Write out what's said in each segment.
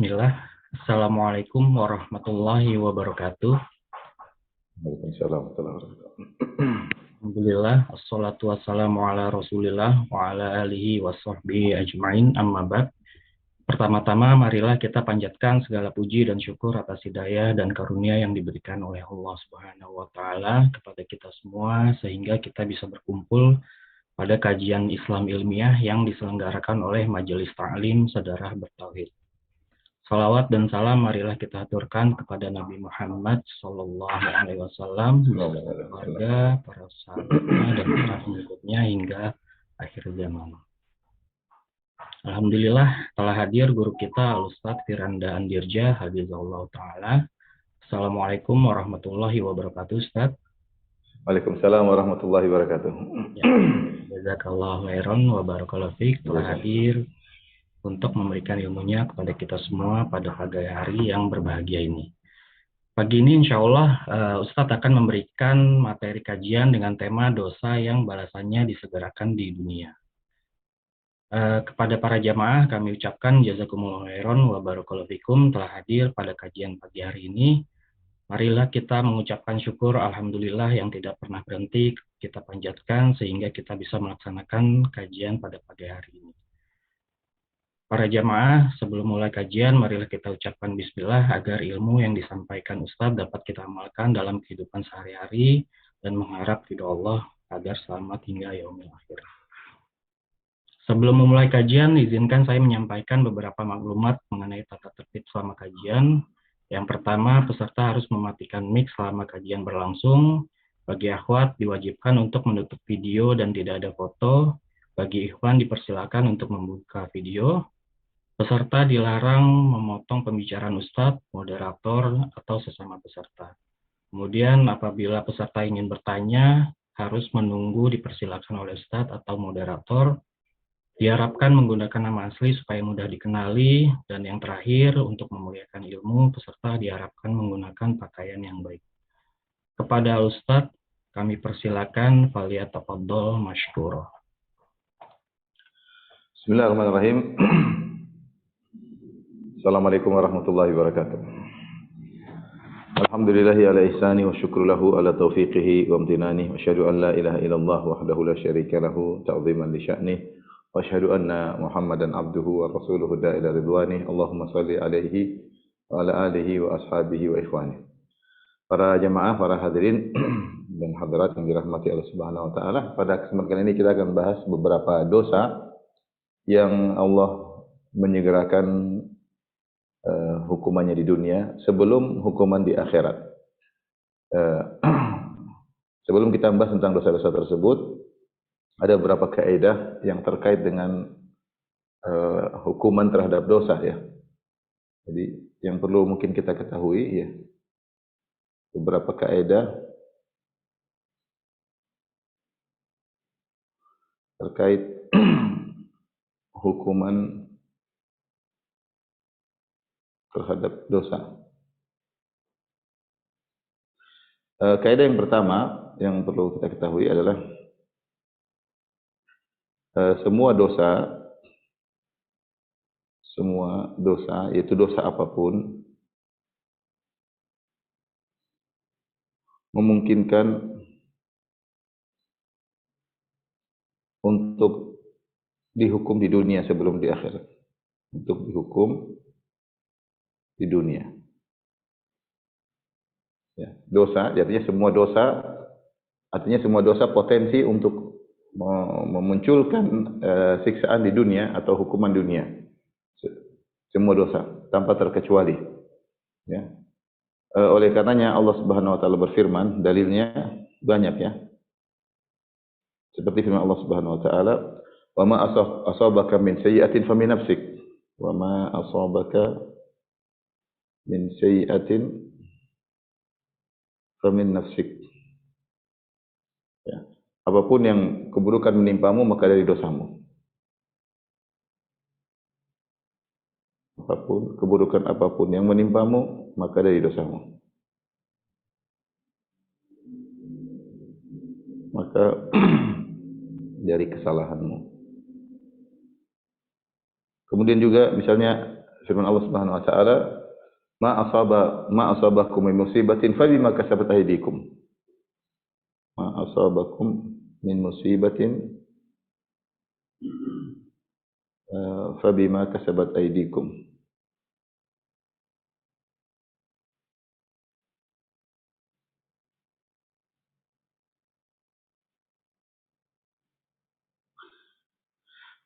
Bismillah. Assalamualaikum warahmatullahi wabarakatuh. Waalaikumsalam warahmatullahi wabarakatuh. Alhamdulillah, assalatu wassalamu ala rasulillah wa ala alihi wa sahbihi ajma'in, amma ba'd. Pertama-tama marilah kita panjatkan segala puji dan syukur atas hidayah dan karunia yang diberikan oleh Allah Subhanahu wa taala kepada kita semua sehingga kita bisa berkumpul pada kajian Islam ilmiah yang diselenggarakan oleh Majelis Ta'lim Sadarah Bertauhid. Salawat dan salam marilah kita aturkan kepada Nabi Muhammad Sallallahu Alaihi Wasallam, keluarga, para sahabatnya dan para pengikutnya hingga akhir zaman. Alhamdulillah telah hadir guru kita Al-Ustaz Firanda Andirja Hafizahullah Ta'ala. Assalamualaikum warahmatullahi wabarakatuh, Ustaz. Waalaikumsalam warahmatullahi wabarakatuh. Jazakallahu khairan wa barakallahu fiik telah hadir untuk memberikan ilmunya kepada kita semua pada pagi hari yang berbahagia ini. Pagi ini insya Allah Ustadz akan memberikan materi kajian dengan tema dosa yang balasannya disegerakan di dunia. Kepada para jamaah kami ucapkan jazakumullahu khairan wa barakallahu fikum telah hadir pada kajian pagi hari ini. Marilah kita mengucapkan syukur alhamdulillah yang tidak pernah berhenti kita panjatkan sehingga kita bisa melaksanakan kajian pada pagi hari ini. Para jamaah, sebelum mulai kajian, marilah kita ucapkan bismillah agar ilmu yang disampaikan Ustadz dapat kita amalkan dalam kehidupan sehari-hari dan mengharap ridho Allah agar selamat hingga yaumil akhir. Sebelum memulai kajian, izinkan saya menyampaikan beberapa maklumat mengenai tata tertib selama kajian. Yang pertama, peserta harus mematikan mic selama kajian berlangsung. Bagi akhwat, diwajibkan untuk menutup video dan tidak ada foto. Bagi ikhwan, dipersilakan untuk membuka video. Peserta dilarang memotong pembicaraan Ustadz, moderator, atau sesama peserta. Kemudian apabila peserta ingin bertanya, harus menunggu dipersilakan oleh Ustadz atau moderator. Diharapkan menggunakan nama asli supaya mudah dikenali. Dan yang terakhir, untuk memuliakan ilmu, peserta diharapkan menggunakan pakaian yang baik. Kepada Ustadz, kami persilakan faliyatafadhol masykurah. Bismillahirrahmanirrahim. Assalamualaikum warahmatullahi wabarakatuh. Alhamdulillahi ala ihsani wa syukru lahu ala taufiqihi wa amtinani wa asyhadu an la ilaha illallah wahdahu la syarika lahu ta'ziman li sya'nih wa asyhadu anna Muhammadan abduhu wa rasuluhu da'ila ridwanih. Allahumma salli alaihi wa ala alihi wa ashabihi wa ikhwanih. Para jamaah, para hadirin dan hadirat yang dirahmati Allah Subhanahu wa taala, pada kesempatan kali ini kita akan bahas beberapa dosa yang Allah menyegerakan hukumannya di dunia sebelum hukuman di akhirat. Sebelum kita membahas tentang dosa-dosa tersebut, ada beberapa kaidah yang terkait dengan hukuman terhadap dosa ya. Jadi yang perlu mungkin kita ketahui ya, beberapa kaidah terkait hukuman terhadap dosa. Kaidah yang pertama yang perlu kita ketahui adalah semua dosa, yaitu dosa apapun, memungkinkan untuk dihukum di dunia sebelum di akhirat. Untuk dihukum di dunia. Ya, dosa, artinya semua dosa potensi untuk memunculkan siksaan di dunia atau hukuman dunia. Semua dosa tanpa terkecuali. Ya. Oleh karenanya Allah Subhanahu wa taala berfirman, dalilnya banyak ya. Seperti firman Allah Subhanahu wa taala, "Wa ma asabaka min sayyi'atin famin nafsik, wa ma asabaka min sayyi'atin famin nafsik." Ya. Apapun yang keburukan menimpamu maka dari dosamu. Keburukan apapun yang menimpamu maka dari dosamu. Maka dari kesalahanmu. Kemudian juga misalnya firman Allah Subhanahu wa taala, ma asabakum min musibatin fabima kasabat aydikum. Ma asabakum min musibatin fabima kasabat aydikum.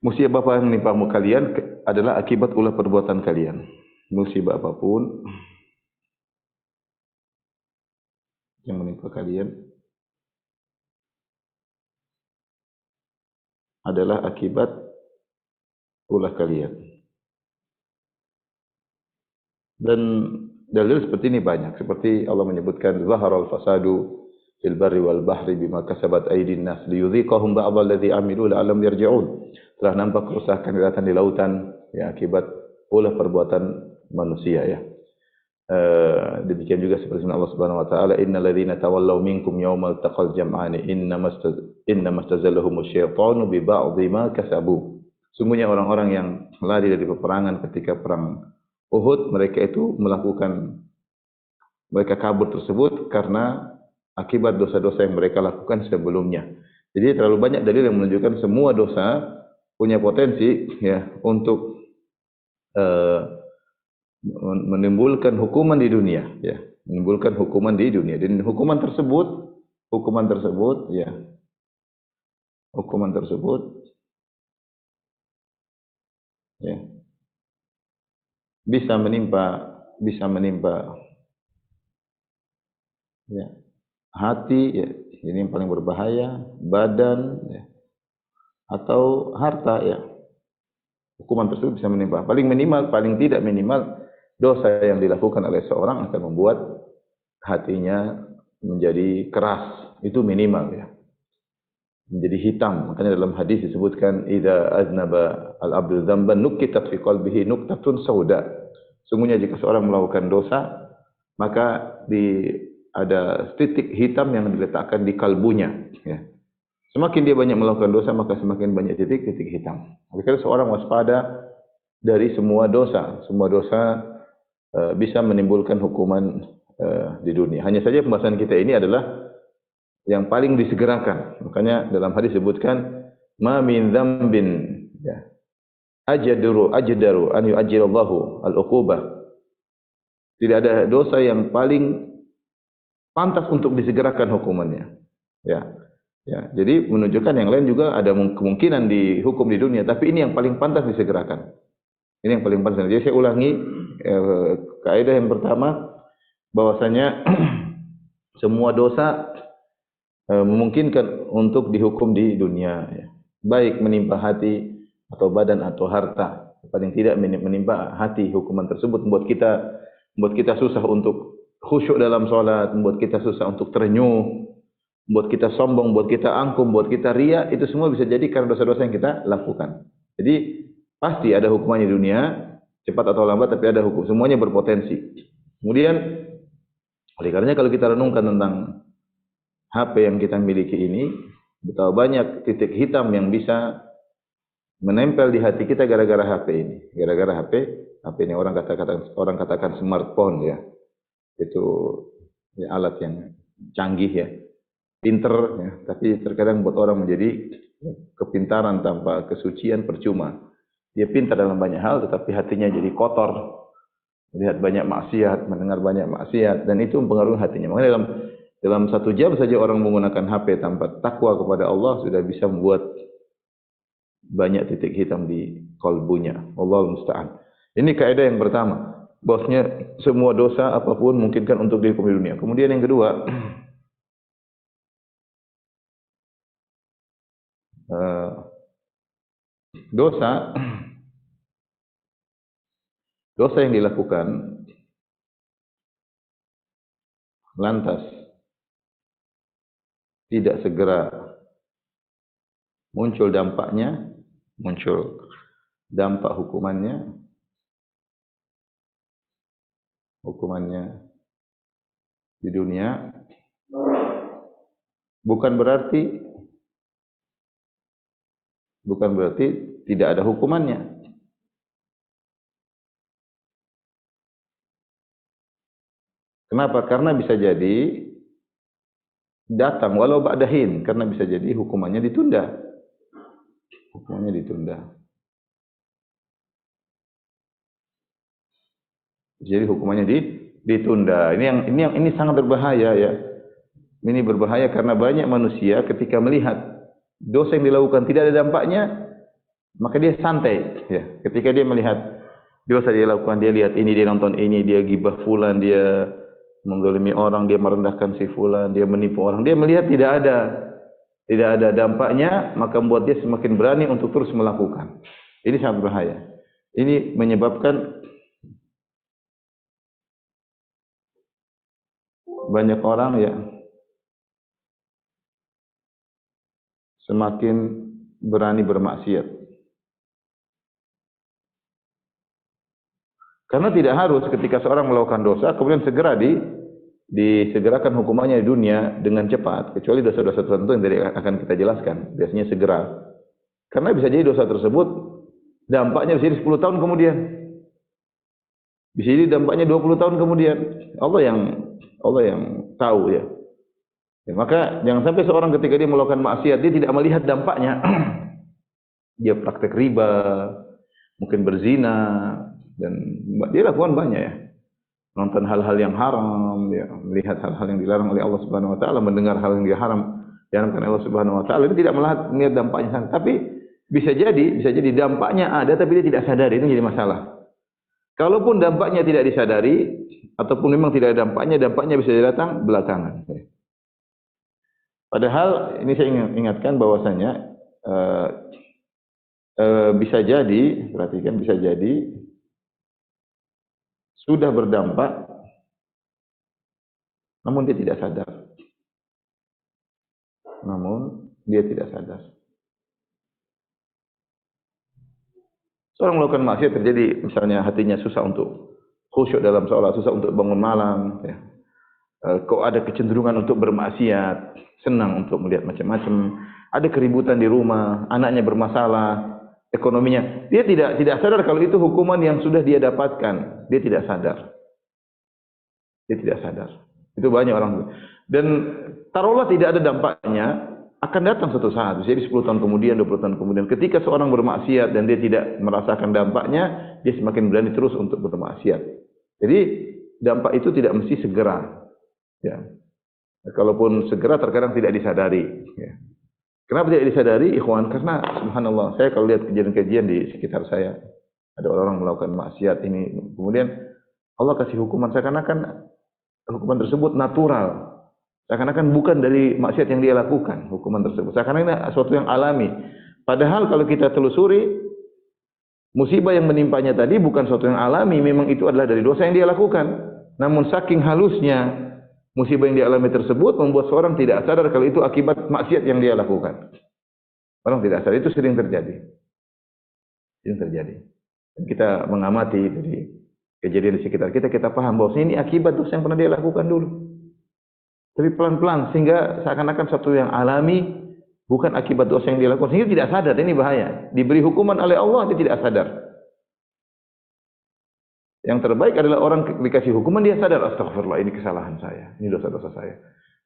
Musibah apa yang menimpa kalian adalah akibat ulah perbuatan kalian. Musibah apapun yang menimpa kalian adalah akibat ulah kalian. Dan dalil seperti ini banyak. Seperti Allah menyebutkan, zaharal fasadu fil barri wal bahri bima kasabat aydin nas liyudhiqahum ba'dha alladhi amilu la'allam yarji'un. Telah nampak kerusakan di lautan ya akibat ulah perbuatan manusia ya. Demikian juga seperti Allah Subhanahu wa taala, innal ladzina tawallaw minkum yawmal taqal jam'ani innamastazallahum asyaitanu bi ba'dhi ma kasabu. Sungguhnya orang-orang yang lari dari peperangan ketika perang Uhud, mereka kabur tersebut karena akibat dosa-dosa yang mereka lakukan sebelumnya. Jadi terlalu banyak dalil yang menunjukkan semua dosa punya potensi ya untuk menimbulkan hukuman di dunia ya, menimbulkan hukuman di dunia. Dan hukuman tersebut ya bisa menimpa ya hati ya, ini yang paling berbahaya, badan ya, atau harta ya. Hukuman tersebut bisa menimpa. Paling tidak minimal dosa yang dilakukan oleh seorang akan membuat hatinya menjadi keras. Itu minimal ya. Menjadi hitam. Makanya dalam hadis disebutkan, idza aznaba al-'abdu dzamban nukitat fi qalbihi nuktatun sauda. Sungguhnya jika seorang melakukan dosa, maka ada titik hitam yang diletakkan di kalbunya ya. Semakin dia banyak melakukan dosa, maka semakin banyak titik-titik hitam. Oleh karena seorang waspada dari semua dosa. Semua dosa bisa menimbulkan hukuman di dunia. Hanya saja pembahasan kita ini adalah yang paling disegerakan. Makanya dalam hadis disebutkan, ma min dzambin ya, ajdaru an yu'ajjilallahu al-uqubah. Tidak ada dosa yang paling pantas untuk disegerakan hukumannya. Ya. Ya, jadi menunjukkan yang lain juga ada kemungkinan dihukum di dunia, tapi ini yang paling pantas disegerakan. Ini yang paling pantas. Jadi saya ulangi kaidah yang pertama, bahwasanya semua dosa memungkinkan untuk dihukum di dunia, ya. Baik menimpa hati atau badan atau harta. Paling tidak menimpa hati, hukuman tersebut membuat kita susah untuk khusyuk dalam salat, membuat kita susah untuk terenyuh, buat kita sombong, buat kita angkum, buat kita ria, itu semua bisa jadi karena dosa-dosa yang kita lakukan. Jadi pasti ada hukumannya di dunia, cepat atau lambat, tapi ada hukum. Semuanya berpotensi. Kemudian, oleh karenanya kalau kita renungkan tentang HP yang kita miliki ini, betapa banyak titik hitam yang bisa menempel di hati kita gara-gara HP ini. Gara-gara HP ini orang katakan smartphone ya. Itu ya, alat yang canggih ya. Pinter ya, tapi terkadang buat orang menjadi kepintaran tanpa kesucian percuma. Dia pintar dalam banyak hal tetapi hatinya jadi kotor. Melihat banyak maksiat, mendengar banyak maksiat, dan itu mempengaruhi hatinya. Makanya dalam 1 jam saja orang menggunakan HP tanpa takwa kepada Allah sudah bisa membuat banyak titik hitam di kalbunya. Wallahu musta'an. Ini kaidah yang pertama. Bahwasanya semua dosa apapun mungkinkan untuk dihukum di dunia. Kemudian yang kedua, dosa yang dilakukan lantas tidak segera muncul dampak hukumannya di dunia, bukan berarti tidak ada hukumannya. Kenapa? Karena bisa jadi datang walau ba'dahin, karena bisa jadi hukumannya ditunda. Hukumannya ditunda. Jadi hukumannya ditunda. Ini sangat berbahaya ya. Ini berbahaya karena banyak manusia ketika melihat dosa yang dilakukan tidak ada dampaknya, maka dia santai ya. Ketika dia melihat dosa dia lakukan, dia lihat ini, dia nonton ini, dia gibah fulan, dia menggolimi orang, dia merendahkan si fulan, dia menipu orang, dia melihat tidak ada dampaknya, maka membuat dia semakin berani untuk terus melakukan. Ini sangat berbahaya. Ini menyebabkan banyak orang ya semakin berani bermaksiat. Karena tidak harus ketika seorang melakukan dosa kemudian segera disegerakan hukumannya di dunia dengan cepat, kecuali dosa-dosa tertentu yang tadi akan kita jelaskan, biasanya segera. Karena bisa jadi dosa tersebut dampaknya bisa jadi 10 tahun kemudian. Bisa jadi dampaknya 20 tahun kemudian. Allah yang tahu ya. Maka jangan sampai seorang ketika dia melakukan maksiat dia tidak melihat dampaknya. Dia praktek riba, mungkin berzina, dan dia lakukan banyak ya. Nonton hal-hal yang haram, ya, melihat hal-hal yang dilarang oleh Allah Subhanahu wa taala, mendengar hal yang diharamkan Allah Subhanahu wa taala, dia tidak melihat dampaknya. Tapi bisa jadi dampaknya ada tapi dia tidak sadar, itu jadi masalah. Kalaupun dampaknya tidak disadari ataupun memang tidak ada dampaknya bisa datang belakangan. Padahal ini saya ingatkan bahwasanya bisa jadi, perhatikan, bisa jadi sudah berdampak namun dia tidak sadar. Seorang melakukan maksiat terjadi, misalnya hatinya susah untuk khusyuk dalam sholat, susah untuk bangun malam, ya. Kok ada kecenderungan untuk bermaksiat, senang untuk melihat macam-macam, ada keributan di rumah, anaknya bermasalah, ekonominya, dia tidak sadar kalau itu hukuman yang sudah dia dapatkan, dia tidak sadar. Itu banyak orang. Dan taruhlah tidak ada dampaknya, akan datang suatu saat, jadi 10 tahun kemudian, 20 tahun kemudian, ketika seorang bermaksiat dan dia tidak merasakan dampaknya, dia semakin berani terus untuk bermaksiat. Jadi dampak itu tidak mesti segera. Ya. Kalaupun segera terkadang tidak disadari. Ya. Kenapa tidak disadari, ikhwan? Karena subhanallah, saya kalau lihat kejadian-kejadian di sekitar saya, ada orang melakukan maksiat ini, kemudian Allah kasih hukuman seakan-akan hukuman tersebut natural. Seakan-akan bukan dari maksiat yang dia lakukan, hukuman tersebut. Seakan-akan ini sesuatu yang alami. Padahal kalau kita telusuri, musibah yang menimpanya tadi bukan sesuatu yang alami, memang itu adalah dari dosa yang dia lakukan. Namun saking halusnya musibah yang dialami tersebut membuat seorang tidak sadar kalau itu akibat maksiat yang dia lakukan. Orang tidak sadar, itu sering terjadi. Dan kita mengamati dari kejadian di sekitar kita, kita paham bahwa ini akibat dosa yang pernah dia lakukan dulu. Tapi pelan-pelan sehingga seakan-akan sesuatu yang alami, bukan akibat dosa yang dia lakukan. Sehingga tidak sadar, ini bahaya. Diberi hukuman oleh Allah, dia tidak sadar. Yang terbaik adalah orang dikasih hukuman, dia sadar, astagfirullah, ini kesalahan saya, ini dosa-dosa saya.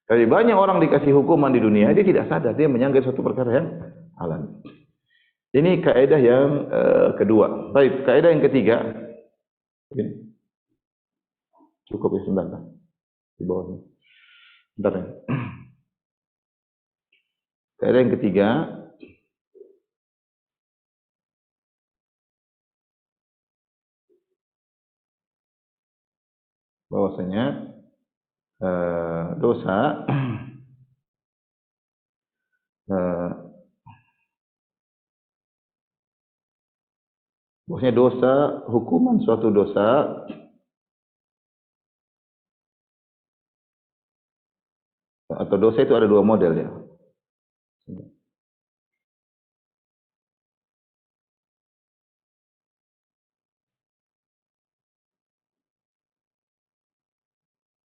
Tapi banyak orang dikasih hukuman di dunia, dia tidak sadar, dia menyangka suatu perkara yang alami. Ini kaidah yang kedua. Baik, kaidah yang ketiga. Cukup ya, sebentar. Di bawahnya. Bentar ya. Kaidah yang ketiga. Bahwasanya dosa bahwasanya dosa, hukuman suatu dosa atau dosa itu ada dua model ya.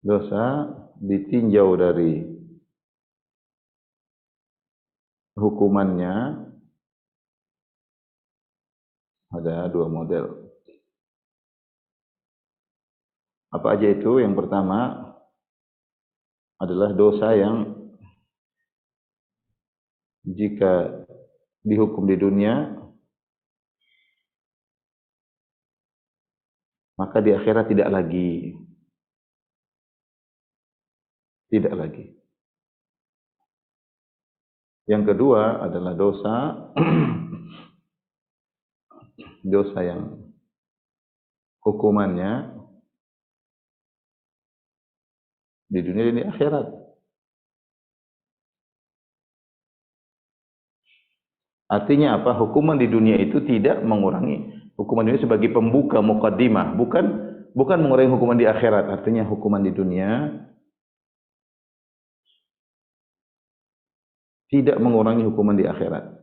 Dosa ditinjau dari hukumannya ada dua model. Apa aja itu? Yang pertama, adalah dosa yang jika dihukum di dunia, maka di akhirat tidak lagi. Tidak lagi. Yang kedua adalah dosa dosa yang hukumannya di dunia dan di akhirat. Artinya apa? Hukuman di dunia itu tidak mengurangi. Hukuman di dunia sebagai pembuka, muqaddimah, bukan mengurangi hukuman di akhirat. Artinya hukuman di dunia tidak mengurangi hukuman di akhirat.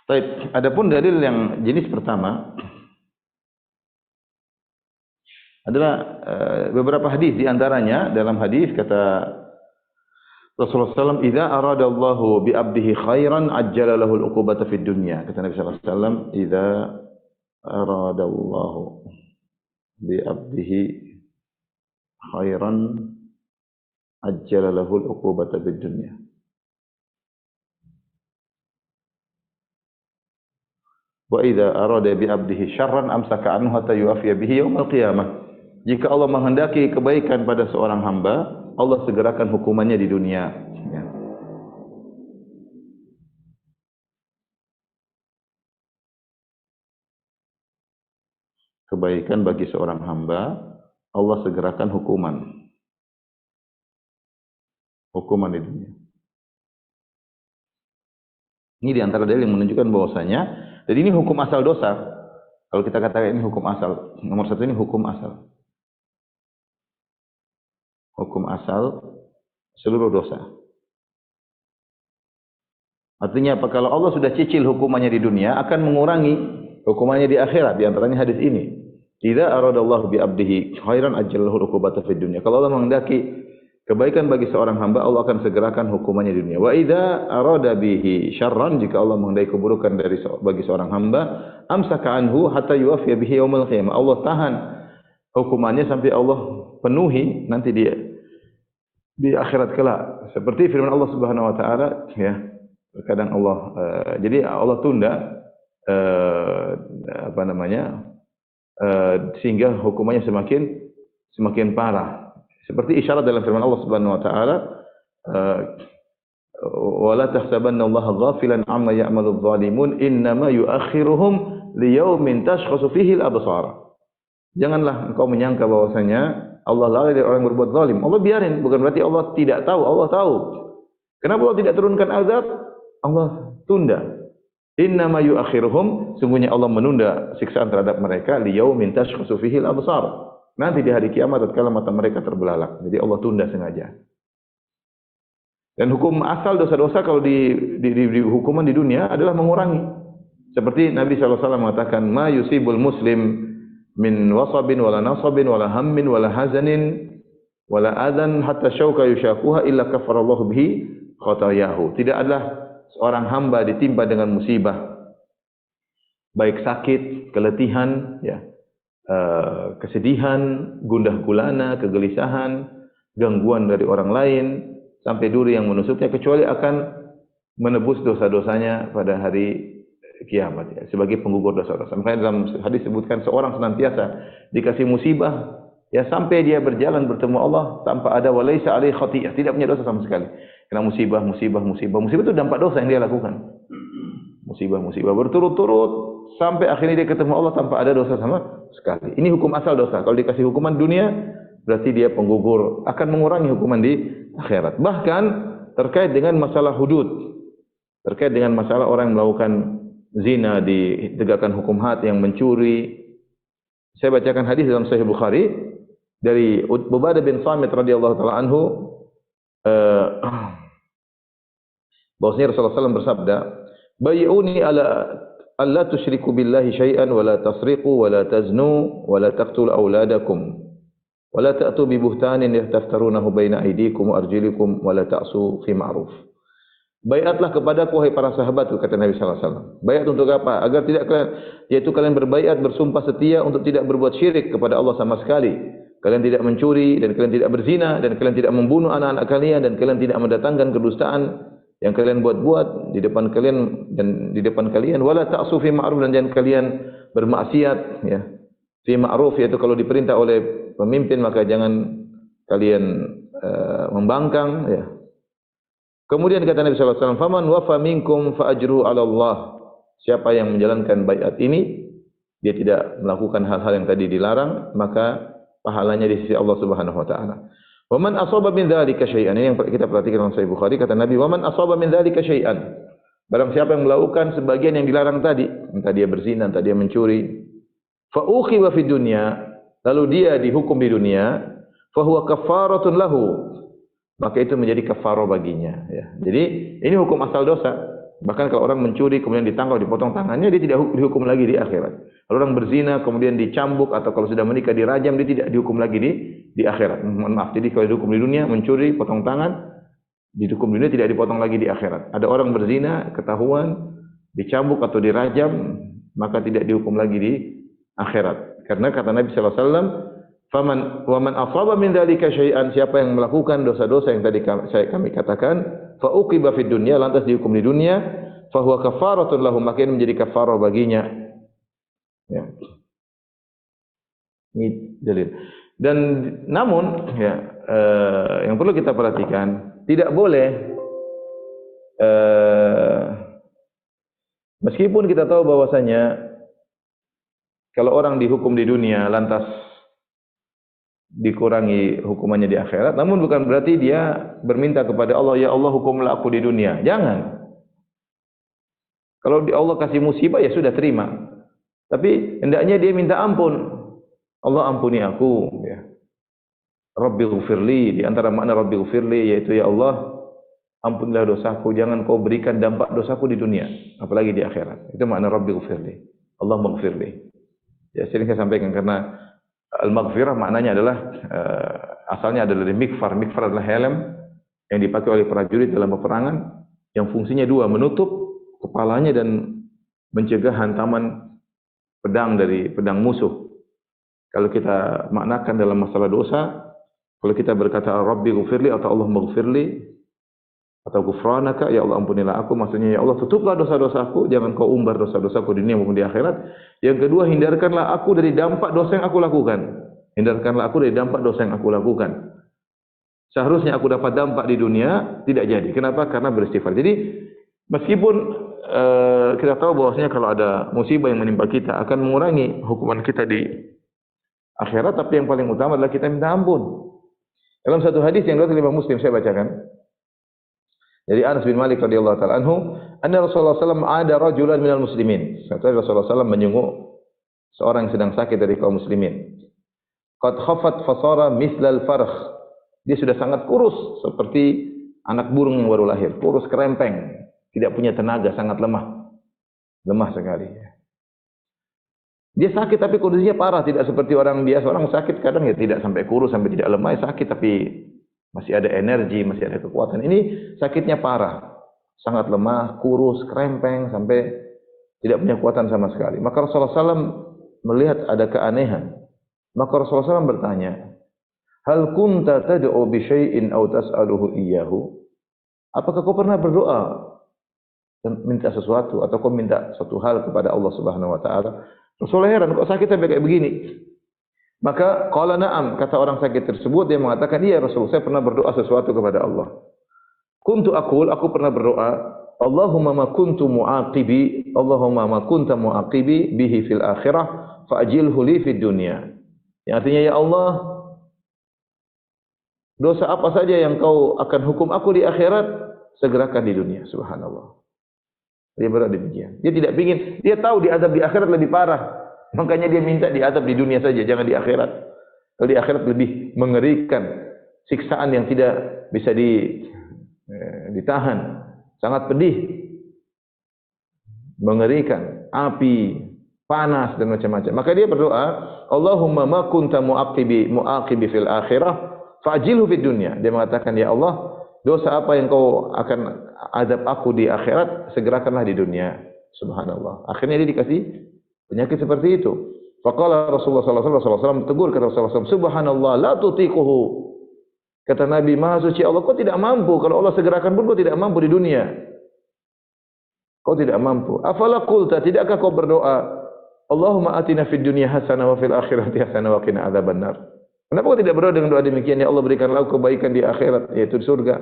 Baik, adapun dalil yang jenis pertama adalah beberapa hadis, di antaranya dalam hadis kata Rasulullah SAW, "Idza aradallahu bi 'abdihi khairan ajjala lahu al-'uqubata fid dunya." Kata Nabi sallallahu alaihi wasallam, "Idza aradallahu bi 'abdihi khairan ajjala lahu al-'uqubata fid dunya." Wa idza arada bi 'abdihi syarran amsaka anhu hatta yu'afiya bihi yaumil qiyamah. Jika Allah menghendaki kebaikan pada seorang hamba, Allah segerakan hukumannya di dunia. Ya. Kebaikan bagi seorang hamba, Allah segerakan hukuman. Hukuman di dunia. Ini di antara dalil yang menunjukkan bahwasanya, jadi ini hukum asal dosa. Kalau kita katakan ini hukum asal, nomor satu ini hukum asal. Hukum asal seluruh dosa. Artinya apa? Kalau Allah sudah cicil hukumannya di dunia, akan mengurangi hukumannya di akhirat. Di antaranya hadis ini. Idza aradallahu bi 'abdihi khairan ajjalahu 'uqubata fid dunya. Kalau Allah menghendaki kebaikan bagi seorang hamba, Allah akan segerakan hukumannya di dunia. Wa idza arada bihi syarran, jika Allah menghendaki keburukan bagi seorang hamba, amsaka anhu hatta yuwafiya bihi yaumil qiyamah. Allah tahan hukumannya sampai Allah penuhi nanti dia di akhirat kelak. Seperti firman Allah Subhanahu wa taala, ya. Terkadang Allah jadi Allah tunda sehingga hukumannya semakin parah. Seperti isyarat dalam firman Allah Subhanahu wa taala, wala tahsabanna Allah ghafilan amma ya'malu adh-dhalimun innama yu'akhiruhum liyaumin tashkhasu fihi al-absar. Janganlah engkau menyangka bahwasanya Allah lalai dari orang yang berbuat zalim. Allah biarin, bukan berarti Allah tidak tahu. Allah tahu. Kenapa Allah tidak turunkan azab? Allah tunda. Innama yu'akhiruhum, sungguhnya Allah menunda siksaan terhadap mereka liyaumin tashkhasu fihi al-absar. Nanti di hari kiamat tatkala mata mereka terbelalak. Jadi Allah tunda sengaja. Dan hukum asal dosa-dosa kalau di hukuman di dunia adalah mengurangi. Seperti Nabi SAW mengatakan, "Ma yusibul muslim min wasabin wala nasabin wala hammin wala hazanin wala adan hatta syauka yushakuha illa kafarallahu bihi khatayahu." Tidak adalah seorang hamba ditimpa dengan musibah, baik sakit, keletihan, ya, kesedihan, gundah gulana, kegelisahan, gangguan dari orang lain, sampai duri yang menusuknya, kecuali akan menebus dosa-dosanya pada hari kiamat, ya, sebagai penggugur dosa-dosa. Makanya dalam hadis disebutkan seorang senantiasa dikasih musibah, ya, sampai dia berjalan bertemu Allah tanpa ada walaisa alaihi khati'ah, tidak punya dosa sama sekali. Karena musibah itu dampak dosa yang dia lakukan. Musibah berturut-turut sampai akhirnya dia ketemu Allah tanpa ada dosa sama sekali. Ini hukum asal dosa. Kalau dikasih hukuman dunia, berarti dia penggugur, akan mengurangi hukuman di akhirat. Bahkan terkait dengan masalah hudud, terkait dengan masalah orang yang melakukan zina ditegakkan hukum had, yang mencuri. Saya bacakan hadis dalam Sahih Bukhari dari Ubadah bin Samit radhiyallahu taala anhu, bahwasanya Rasulullah SAW bersabda, "Bay'uni ala alla tusyriku billahi syai'an wa la tasriqu wa la taznu wa la taqtulu auladakum wa la ta'tu bi buhtanin yaftaftarunahu baina aydikum wa arjulikum wa la ta'su fi ma'ruf." Baiatlah kepadaku wahai para sahabatku, kata Nabi sallallahu alaihi wasallam. Baiat untuk apa? Agar tidak kalian, yaitu kalian berbaiat bersumpah setia untuk tidak berbuat syirik kepada Allah sama sekali. Kalian tidak mencuri dan kalian tidak berzina dan kalian tidak membunuh anak-anak kalian dan kalian tidak mendatangkan kedustaan yang kalian buat-buat di depan kalian dan di depan kalian. Wala ta'su fi ma'ruf, dan jangan kalian bermaksiat ya. Fi ma'ruf, yaitu kalau diperintah oleh pemimpin maka jangan kalian membangkang ya. Kemudian kata Nabi sallallahu alaihi wasallam, "Faman wafa minkum fa ajruhu 'ala Allah." Siapa yang menjalankan baiat ini, dia tidak melakukan hal-hal yang tadi dilarang, maka pahalanya di sisi Allah Subhanahu wa taala. Wa man asaba min dzalika syai'an, ini yang kita perhatikan dalam Sahih Bukhari, kata Nabi, "Wa man asaba min dzalika syai'an." Barang siapa yang melakukan sebagian yang dilarang tadi, entah dia berzina, entah dia mencuri, fa ukhiwa fid dunya, lalu dia dihukum di dunia, fa huwa kaffaratun lahu, maka itu menjadi kafarah baginya ya. Jadi ini hukum asal dosa. Bahkan kalau orang mencuri kemudian ditangkap, dipotong tangannya, dia tidak dihukum lagi di akhirat. Kalau orang berzina kemudian dicambuk atau kalau sudah menikah dirajam, dia tidak dihukum lagi di akhirat. Mohon maaf. Jadi kalau dihukum di dunia mencuri, potong tangan, dihukum di dunia, tidak dipotong lagi di akhirat. Ada orang berzina ketahuan dicambuk atau dirajam, maka tidak dihukum lagi di akhirat. Karena kata Nabi sallallahu alaihi wasallam, "Faman wa man asaba min dzalika syai'an," siapa yang melakukan dosa-dosa yang tadi kami katakan, fa uqiba fid dunya, lantas dihukum di dunia, fa huwa kafaratun lahu, maka ini menjadi kafarah baginya. Ya. Ini dalil. Dan namun ya yang perlu kita perhatikan, tidak boleh meskipun kita tahu bahwasanya kalau orang dihukum di dunia lantas dikurangi hukumannya di akhirat, namun bukan berarti dia berminta kepada Allah, ya Allah hukumlah aku di dunia. Jangan. Kalau Allah kasih musibah ya sudah terima. Tapi hendaknya dia minta ampun. Allah ampuni aku ya. Rabbighfirli, di antara makna Rabbighfirli yaitu ya Allah ampunilah dosaku, jangan kau berikan dampak dosaku di dunia, apalagi di akhirat. Itu makna Rabbighfirli. Allah maghfirli. Ya sering saya sampaikan karena al-maghfirah maknanya adalah asalnya adalah dari mikfar. Mikfar adalah helm yang dipakai oleh prajurit dalam peperangan yang fungsinya dua, menutup kepalanya dan mencegah hantaman pedang dari pedang musuh. Kalau kita maknakan dalam masalah dosa, kalau kita berkata Rabbi ghufirli atau Allah maghfirli atau ghufranaka, ya Allah ampunilah aku, maksudnya ya Allah tutuplah dosa-dosaku, jangan kau umbar dosa-dosaku di dunia maupun di akhirat. Yang kedua, hindarkanlah aku dari dampak dosa yang aku lakukan. Hindarkanlah aku dari dampak dosa yang aku lakukan. Seharusnya aku dapat dampak di dunia, tidak jadi. Kenapa? Karena beristighfar. Jadi meskipun kita tahu bahwasanya kalau ada musibah yang menimpa kita akan mengurangi hukuman kita di akhirat, tapi yang paling utama adalah kita minta ampun. Dalam satu hadis yang diriwayatkan oleh Muslim, saya bacakan. Jadi Anas bin Malik radhiyallahu taala anhu, anna Rasulullah sallallahu alaihi wasallam ada rajulan minal muslimin. Kata Rasulullah sallallahu menyenguk seorang yang sedang sakit dari kaum muslimin. Qad khaffat fasara mislal farkh. Dia sudah sangat kurus seperti anak burung yang baru lahir, kurus kerempeng, tidak punya tenaga, sangat lemah. Lemah sekali. Dia sakit tapi kondisinya parah, tidak seperti orang biasa. Orang sakit kadang ya tidak sampai kurus, sampai tidak lemah, sakit tapi masih ada energi, masih ada kekuatan. Ini sakitnya parah, sangat lemah, kurus, kerempeng, sampai tidak punya kekuatan sama sekali. Maka Rasulullah SAW melihat ada keanehan. Maka Rasulullah SAW bertanya, hal kunta tad'u bi syai'in aw tas'aluhu iyyahu? Apakah kau pernah berdoa dan minta sesuatu atau kau minta suatu hal kepada Allah Subhanahu wa taala? Rasulullah heran, kok sakit sampai kayak begini? Maka qala na'am, kata orang sakit tersebut, dia mengatakan, iya Rasulullah, saya pernah berdoa sesuatu kepada Allah. Kuntu aqul, aku pernah berdoa, Allahumma ma kuntu mu'aqibi, Allahumma ma kunta mu'aqibi bihi fil akhirah, fa'ajilhu li fid dunya. Yang artinya, ya Allah, dosa apa saja yang kau akan hukum aku di akhirat, segerakan di dunia. Subhanallah. Dia berdoa demikian. Dia tidak ingin, dia tahu diazab di akhirat lebih parah. Makanya dia minta diazab di dunia saja, jangan di akhirat. Kalau di akhirat lebih mengerikan, siksaan yang tidak bisa ditahan, sangat pedih, mengerikan, api, panas dan macam-macam. Maka dia berdoa, Allahumma ma kunta mu'aqibi fil akhirah, fa'ajilhu fid dunya. Dia mengatakan, ya Allah, dosa apa yang kau akan azab aku di akhirat, segerakanlah di dunia. Subhanallah. Akhirnya dia dikasih penyakit seperti itu. Faqala Rasulullah sallallahu alaihi wasallam, tegur kata Rasulullah SAW, subhanallah la tutiquhu. Kata Nabi, maha suci Allah, kau tidak mampu. Kalau Allah segerakan pun kau tidak mampu di dunia. Kau tidak mampu. Afala qulta, tidakkah kau berdoa, Allahumma atina fid dunya hasanah wa fil akhirati hasanah wa qina adzabannar. Kenapa kau tidak berdoa dengan doa demikian? Ya Allah, berikanlah kebaikan di akhirat, yaitu di surga.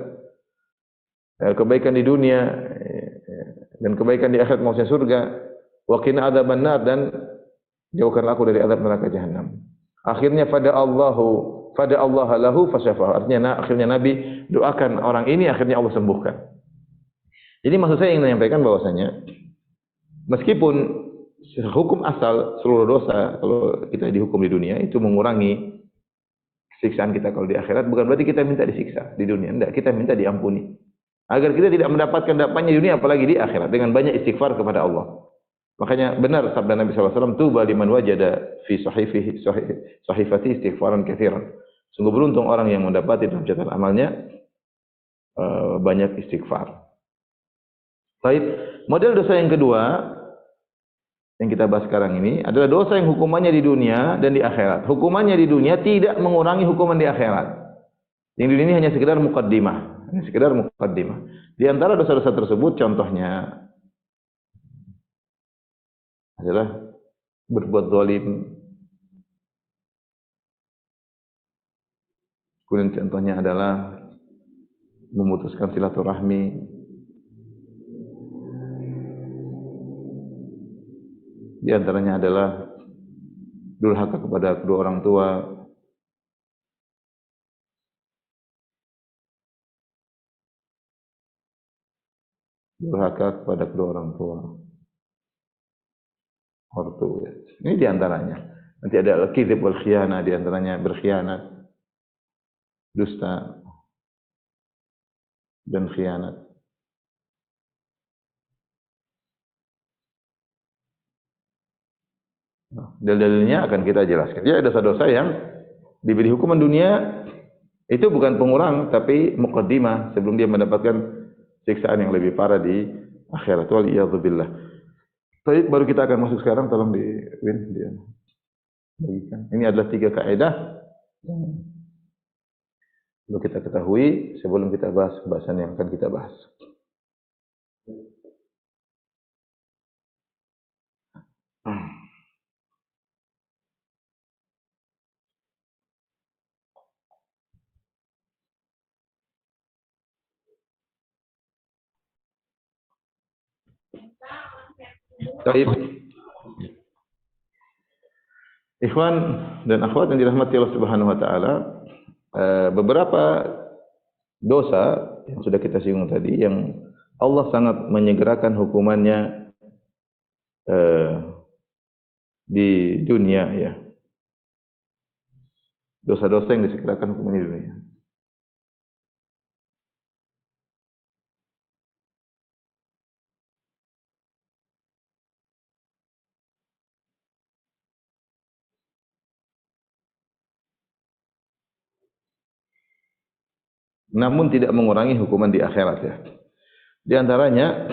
Kebaikan di dunia dan kebaikan di akhirat maksudnya surga. Wa qina adzabannar, dan jauhkanlah aku dari azab neraka jahanam. Akhirnya fada Allah lahu fasyafahu. Artinya akhirnya Nabi doakan orang ini, akhirnya Allah sembuhkan. Jadi maksud saya ingin menyampaikan bahwasanya meskipun hukum asal seluruh dosa kalau kita dihukum di dunia itu mengurangi siksaan kita kalau di akhirat, bukan berarti kita minta disiksa di dunia. Tidak, kita minta diampuni. Agar kita tidak mendapatkan dampaknya di dunia apalagi di akhirat dengan banyak istighfar kepada Allah. Makanya benar sabda Nabi SAW, tuba liman wajada fi sahifati istighfaran katsiran. Sungguh beruntung orang yang mendapati dalam catatan amalnya banyak istighfar. Baik, model dosa yang kedua yang kita bahas sekarang ini adalah dosa yang hukumannya di dunia dan di akhirat. Hukumannya di dunia tidak mengurangi hukuman di akhirat. Yang di dunia ini hanya sekedar muqaddimah, hanya sekedar muqaddimah. Di antara dosa-dosa tersebut contohnya adalah berbuat zalim. Kemudian contohnya adalah memutuskan silaturahmi. Di antaranya adalah durhaka kepada kedua orang tua. Durhaka kepada kedua orang tua. Ortu, ya. Ini di antaranya. Nanti ada al-kizib wal khiyana, di antaranya berkhianat, dusta dan khianat. Dalil-dalilnya akan kita jelaskan. Jadi dosa-dosa yang diberi hukuman dunia itu bukan pengurang tapi muqaddimah sebelum dia mendapatkan siksaan yang lebih parah di akhirat. Wal iyadzu billah. Baik, baru kita akan masuk sekarang, tolong di Win dia bagikan. Ini adalah 3 kaidah yang perlu kita ketahui sebelum kita bahas bahasan yang akan kita bahas. Baik. Ikhwan dan akhwat yang dirahmati Allah Subhanahu wa taala, beberapa dosa yang sudah kita singgung tadi yang Allah sangat menyegerakan hukumannya di dunia, ya. Dosa-dosa yang disegerakan hukumannya di dunia. Namun tidak mengurangi hukuman di akhirat, ya. Di antaranya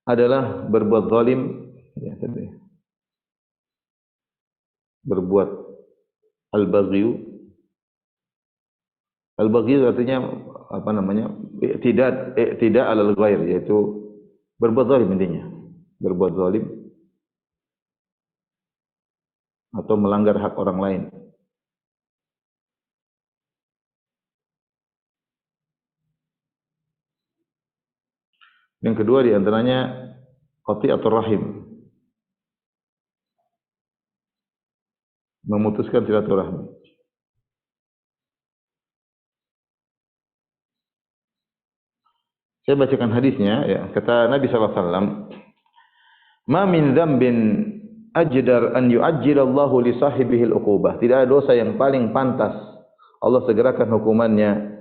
adalah berbuat zalim, ya, berbuat al-baghyu. Al-baghyu artinya apa namanya? Tidak alal ghair, yaitu berbuat zalim intinya. Berbuat zalim atau melanggar hak orang lain. Yang kedua di antaranya qati'atur rahim. Memutuskan silaturahmi. Saya bacakan hadisnya, ya. Kata Nabi sallallahu alaihi wasallam, "Ma min dzambin ajdar an yu'ajjilallahu li sahibihi al-uqubah." Tidak ada dosa yang paling pantas Allah segerakan hukumannya,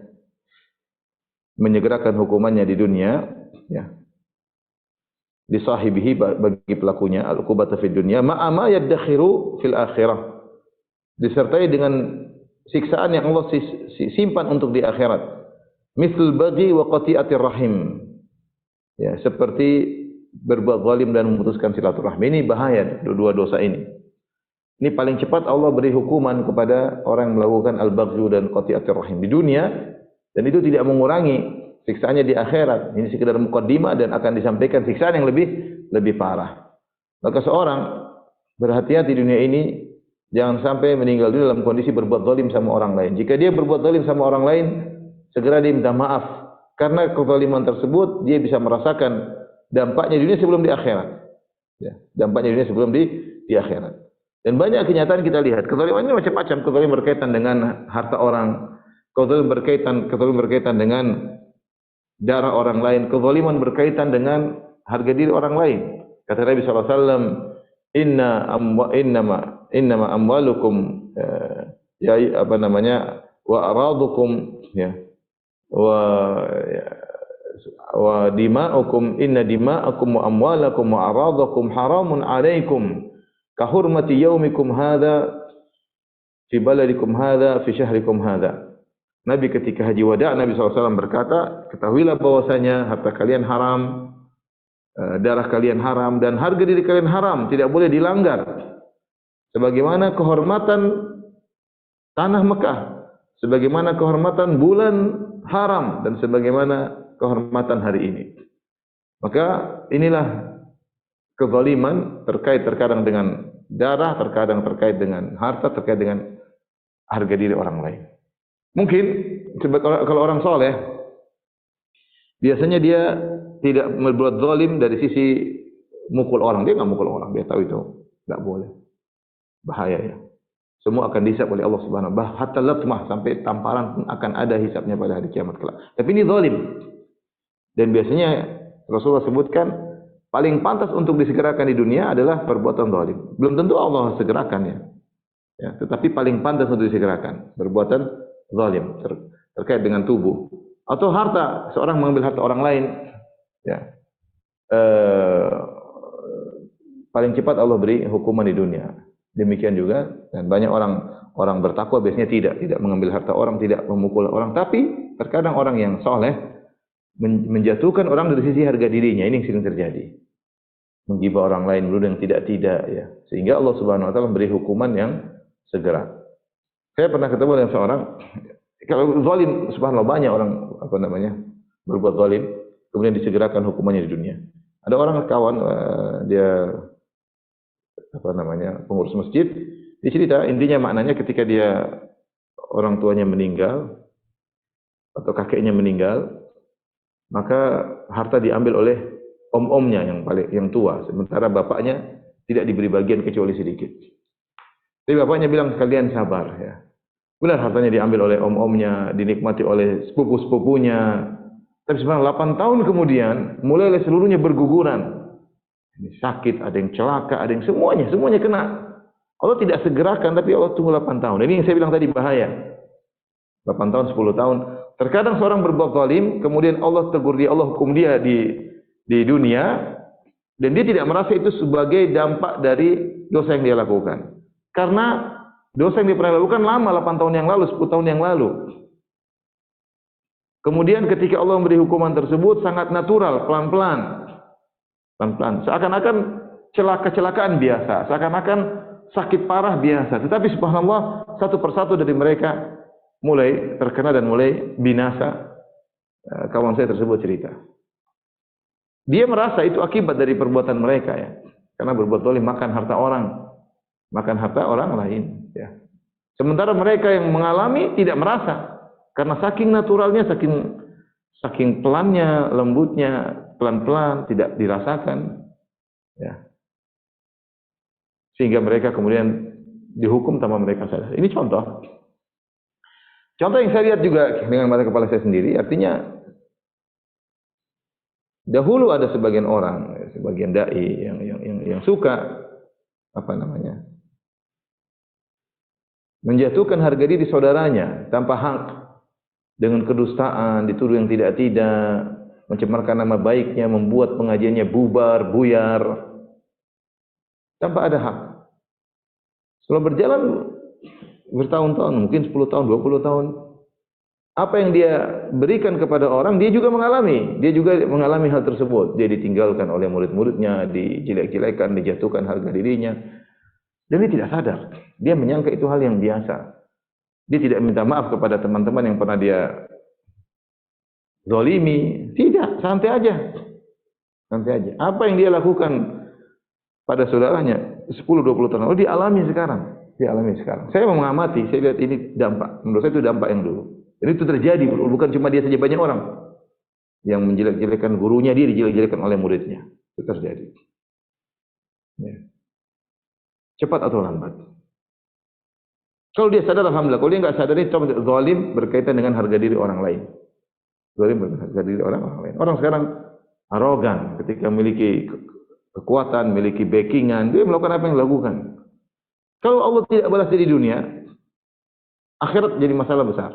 menyegerakan hukumannya di dunia, ya. Li sahibihi, bagi pelakunya, al-uqubata fid dunya, ma'a ma yaddakhiru fil akhirah. Disertai dengan siksaan yang Allah simpan untuk di akhirat. Mithl baghi wa qati'atir rahim. Ya, seperti berbuat zalim dan memutuskan silaturahmi. Ini bahaya dua dosa ini. Ini paling cepat Allah beri hukuman kepada orang yang melakukan al-baghyu dan qati'atir rahim di dunia, dan itu tidak mengurangi siksaannya di akhirat. Ini sekedar mukaddimah dan akan disampaikan siksaan yang lebih parah. Maka seorang berhati-hati di dunia ini, jangan sampai meninggal dunia dalam kondisi berbuat zalim sama orang lain. Jika dia berbuat zalim sama orang lain, segera dia minta maaf. Karena kezaliman tersebut dia bisa merasakan dampaknya di dunia sebelum di akhirat. Ya, dampaknya di dunia sebelum di akhirat. Dan banyak kenyataan kita lihat. Kezaliman ini macam-macam. Kezaliman berkaitan dengan harta orang. Kezaliman berkaitan dengan darah orang lain. Kezaliman berkaitan dengan harga diri orang lain. Kata Nabi SAW, innama amwalukum wa aradukum wa dima'ukum inna dima'akum wa amwalakum wa aradakum haramun 'alaikum ka hurmati yaumikum hadza fi baladikum hadza fi syahrikum hadza. Nabi ketika haji wada, Nabi SAW berkata, ketahuilah bahwasanya harta kalian haram, darah kalian haram, dan harga diri kalian haram, tidak boleh dilanggar. Sebagaimana kehormatan tanah Mekah, sebagaimana kehormatan bulan haram, dan sebagaimana kehormatan hari ini. Maka inilah kezaliman terkadang dengan darah, terkadang terkait dengan harta, terkait dengan harga diri orang lain. Mungkin kalau orang soleh, biasanya dia tidak berbuat zalim dari sisi mukul orang. Dia nggak mukul orang, dia tahu itu nggak boleh, bahaya ya. Semua akan dihisab oleh Allah Subhanahu wa taala. Hatta latmah, sampai tamparan pun akan ada hisabnya pada hari kiamat kelak. Tapi ini zalim. Dan biasanya Rasulullah sebutkan paling pantas untuk disegerakan di dunia adalah perbuatan zalim. Belum tentu Allah segerakan ya. Ya, tetapi paling pantas untuk disegerakan perbuatan zalim terkait dengan tubuh atau harta. Seorang mengambil harta orang lain, ya. Paling cepat Allah beri hukuman di dunia. Demikian juga, dan banyak orang bertakwa biasanya tidak mengambil harta orang, tidak memukul orang, tapi terkadang orang yang soleh menjatuhkan orang dari sisi harga dirinya. Ini yang sering terjadi, menggibah orang lain dulu yang tidak ya, sehingga Allah Subhanahu wa taala memberi hukuman yang segera. Saya pernah ketemu dengan seorang, kalau zalim, subhanallah, banyak orang berbuat zalim kemudian disegerakan hukumannya di dunia. Ada orang kawan, dia pengurus masjid, dia cerita, intinya maknanya ketika dia orang tuanya meninggal atau kakeknya meninggal, maka harta diambil oleh om-omnya yang tua, sementara bapaknya tidak diberi bagian kecuali sedikit. Tapi bapaknya bilang, kalian sabar ya. Benar, hartanya diambil oleh om-omnya, dinikmati oleh sepupu-sepupunya. Tapi sebenarnya 8 tahun kemudian mulai seluruhnya berguguran. Ini sakit, ada yang celaka, ada yang semuanya kena. Allah tidak segerakan, tapi Allah tunggu 8 tahun. Ini yang saya bilang tadi bahaya. 8 tahun, 10 tahun. Terkadang seorang berbuat zalim, kemudian Allah tegur dia, Allah hukum dia di dunia, dan dia tidak merasa itu sebagai dampak dari dosa yang dia lakukan. Karena dosa yang dia pernah lakukan lama, 8 tahun yang lalu, 10 tahun yang lalu. Kemudian ketika Allah memberi hukuman tersebut sangat natural, pelan-pelan. Seakan-akan kecelakaan biasa, seakan-akan sakit parah biasa. Tetapi subhanallah, satu persatu dari mereka mulai terkena dan mulai binasa. Kawan saya tersebut cerita. Dia merasa itu akibat dari perbuatan mereka ya. Karena berbuat zalim, makan harta orang lain ya. Sementara mereka yang mengalami tidak merasa. Karena saking naturalnya, saking pelannya, lembutnya, pelan-pelan, tidak dirasakan ya. Sehingga mereka kemudian dihukum tanpa mereka sadar. Ini contoh yang saya lihat juga dengan mata kepala saya sendiri. Artinya dahulu ada sebagian orang, sebagian dai yang suka menjatuhkan harga diri saudaranya tanpa hak, dengan kedustaan, dituduh yang tidak-tidak, mencemarkan nama baiknya, membuat pengajiannya bubar, buyar, tanpa ada hak. Setelah berjalan bertahun-tahun, mungkin 10 tahun, 20 tahun. Apa yang dia berikan kepada orang, dia juga mengalami. Dia juga mengalami hal tersebut. Dia ditinggalkan oleh murid-muridnya, dijelek-jelekan, dijatuhkan harga dirinya. Dan dia tidak sadar. Dia menyangka itu hal yang biasa. Dia tidak minta maaf kepada teman-teman yang pernah dia zalimi. Tidak, santai aja. Santai aja. Apa yang dia lakukan pada saudaranya 10-20 tahun lalu, dia alami sekarang. Dia alami sekarang. Saya mengamati, saya lihat ini dampak. Menurut saya itu dampak yang dulu. Dan itu terjadi, bukan cuma dia saja, banyak orang yang menjelek-jelekan gurunya, dia dijelek-jelekan oleh muridnya. Itu terjadi. Ya. Cepat atau lambat. Kalau dia sadar, alhamdulillah. Kalau dia nggak sadar, ini zalim berkaitan dengan harga diri orang lain. Zalim berkaitan dengan harga diri orang lain. Orang sekarang arogan ketika memiliki kekuatan, memiliki backingan, dia melakukan apa yang dilakukan. Kalau Allah tidak balas di dunia, akhirat jadi masalah besar.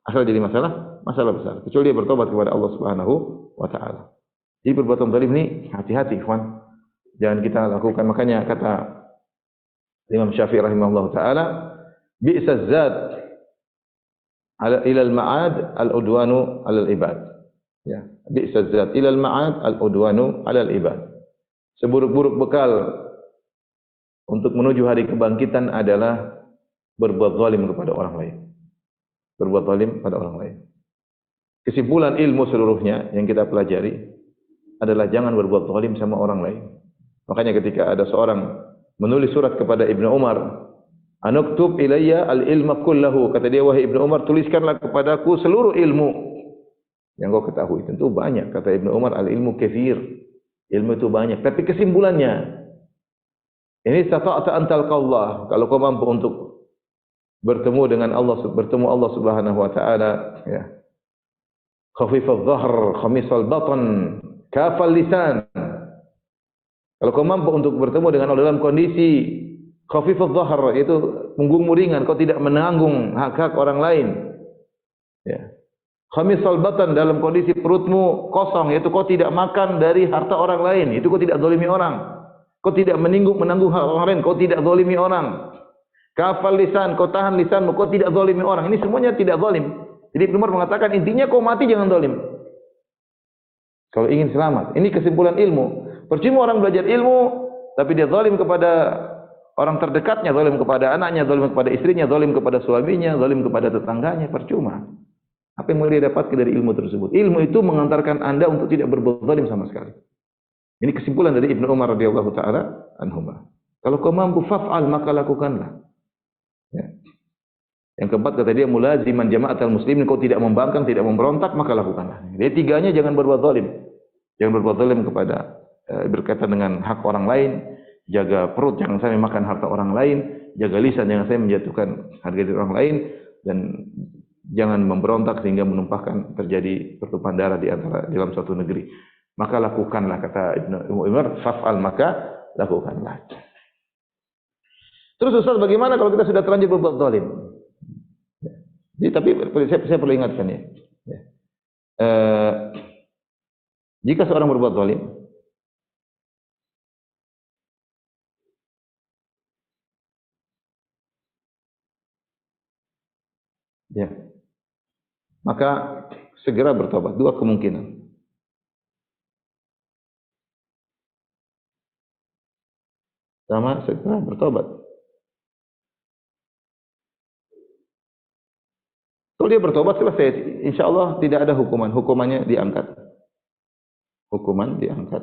Akhirat jadi masalah besar. Kecuali dia bertobat kepada Allah Subhanahu wa taala. Jadi perbuatan zalim ini hati-hati, ikhwan. Jangan kita lakukan. Makanya kata Imam Syafi'i rahimahullah taala, bi'sa zad ila al-ma'ad al-udwanu 'ala al-ibad. Ya, bi'sa zad ila al-ma'ad al-udwanu 'ala al-ibad. Seburuk-buruk bekal untuk menuju hari kebangkitan adalah berbuat zalim kepada orang lain. Berbuat zalim pada orang lain. Kesimpulan ilmu seluruhnya yang kita pelajari adalah jangan berbuat zalim sama orang lain. Makanya ketika ada seorang menulis surat kepada Ibnu Umar, "Anuktub ilayya al-ilma kullahu." Kata dia, wahai Ibnu Umar, tuliskanlah kepadaku seluruh ilmu yang kau ketahui. Tentu banyak. Kata Ibnu Umar, al-ilmu katsir. Ilmu itu banyak. Tapi kesimpulannya, ini stata'ta antal qallah. Kalau kau mampu untuk bertemu dengan Allah, bertemu Allah Subhanahu wa taala, ya. Khafifadh dhahr, khamisal batan, kafal lisan. Kalau kau mampu untuk bertemu dengan Allah dalam kondisi khafifadh dhahr, yaitu punggungmu ringan, kau tidak menanggung hak-hak orang lain. Ya. Khamisal batan, dalam kondisi perutmu kosong, yaitu kau tidak makan dari harta orang lain, itu kau tidak zalimi orang. Kau tidak menanggung hak orang lain, kau tidak zalimi orang. Kafal lisan, kau tahan lisanmu, kau tidak zalimi orang. Ini semuanya tidak zalim. Jadi Ibnu Umar mengatakan intinya kau mati jangan zalim. Kalau ingin selamat, ini kesimpulan ilmu. Percuma orang belajar ilmu tapi dia zalim kepada orang terdekatnya, zalim kepada anaknya, zalim kepada istrinya, zalim kepada suaminya, zalim kepada tetangganya, percuma. Apa yang mau dia dapatkan dari ilmu tersebut? Ilmu itu mengantarkan Anda untuk tidak berbuat zalim sama sekali. Ini kesimpulan dari Ibnu Umar radhiyallahu taala anhuma. Kalau kau mampu faf'al, maka lakukanlah. Ya. Yang keempat kata dia, mulaziman jama'atal muslimin, kau tidak membangkang, tidak memberontak, maka lakukanlah. Jadi tiganya jangan berbuat zalim. Jangan berbuat zalim kepada berkaitan dengan hak orang lain, jaga perut jangan sampai makan harta orang lain, jaga lisan jangan sampai menjatuhkan harga diri orang lain, dan jangan memberontak sehingga menumpahkan terjadi pertumpahan darah di antara dalam suatu negeri. Maka lakukanlah, kata Ibnu Umar, faf'al, maka lakukanlah. Terus Ustaz, bagaimana kalau kita sudah terlanjur berbuat zalim? Jadi, tapi saya perlu ingatkan ya. Jika seorang berbuat zalim, ya, maka segera bertobat. Dua kemungkinan. Sama, segera bertobat. Kalau dia bertobat selesai, insya Allah tidak ada hukuman. Hukumannya diangkat. Hukuman diangkat.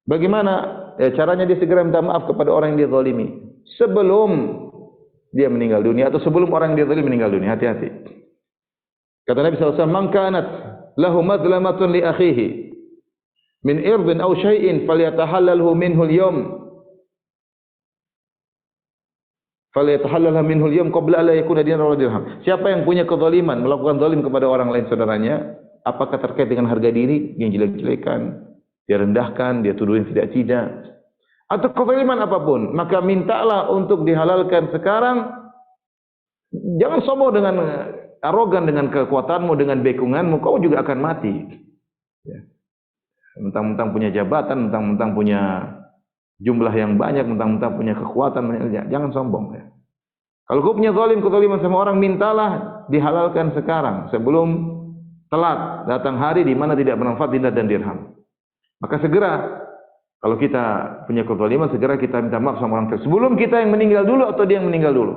Bagaimana caranya dia segera minta maaf kepada orang yang dia zalimi sebelum dia meninggal dunia atau sebelum orang yang dia zalimi meninggal dunia? Hati-hati. Kata Nabi SAW, "Man kanat lahu madlamatun li akhihi min irdin aw syai'in falyatahallalhu minhu al-yawm falyatahallalha minhu al-yawm qabla an la yakuna dinar wala dirham." Siapa yang punya kezaliman, melakukan zalim kepada orang lain saudaranya, apakah terkait dengan harga diri yang jelek-jelekan, dia rendahkan, dia tuduhin tidak, atau kezaliman apapun, maka mintalah untuk dihalalkan sekarang. Jangan sombong dengan arogan dengan kekuatanmu, dengan bekunganmu, kau juga akan mati. Ya. Mentang-mentang punya jabatan, mentang-mentang punya jumlah yang banyak, mentang-mentang punya kekuatan, jangan sombong ya. Kalau kau punya kezaliman sama orang, mintalah dihalalkan sekarang sebelum telat datang hari di mana tidak bermanfaat dinar dan dirham. Maka segera kalau kita punya kezaliman, segera kita minta maaf sama orang tersebut. Sebelum kita yang meninggal dulu atau dia yang meninggal dulu.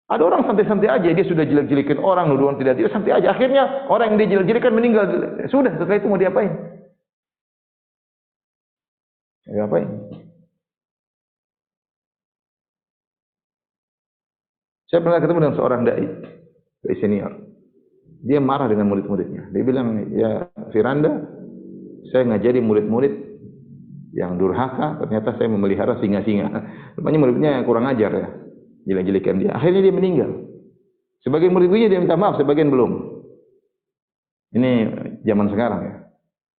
Ada orang santai-santai aja, dia sudah jelek-jelekin orang, nuduhan tidak santai aja. Akhirnya orang yang dia jelek-jelekan meninggal. Sudah, setelah itu mau diapain? Diapain? Saya pernah ketemu dengan seorang dai senior. Dia marah dengan murid-muridnya. Dia bilang, ya Firanda, saya ngajari murid-murid yang durhaka, ternyata saya memelihara singa-singa. Rupanya muridnya kurang ajar ya, jelek-jelekan dia. Akhirnya dia meninggal. Sebagian murid-muridnya dia minta maaf, sebagian belum. Ini zaman sekarang ya.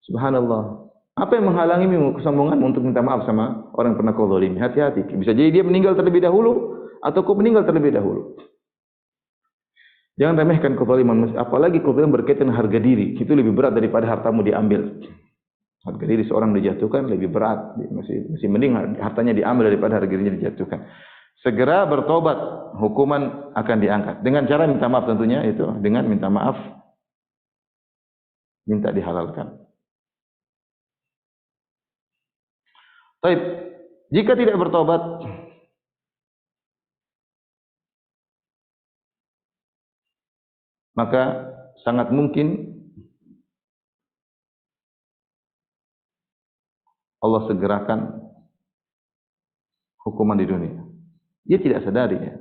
Subhanallah. Apa yang menghalangi kesombongan untuk minta maaf sama orang yang pernah kau zalimi? Hati-hati. Bisa jadi dia meninggal terlebih dahulu, atau kau meninggal terlebih dahulu. Jangan remehkan kezaliman, apalagi kezaliman berkaitan harga diri. Itu lebih berat daripada hartamu diambil. Harga diri seorang dijatuhkan lebih berat. Masih mending hartanya diambil daripada harga dirinya dijatuhkan. Segera bertobat, hukuman akan diangkat. Dengan cara minta maaf tentunya itu. Dengan minta maaf, minta dihalalkan. Baik, jika tidak bertobat, maka sangat mungkin Allah segerakan hukuman di dunia. Dia tidak sadari ya.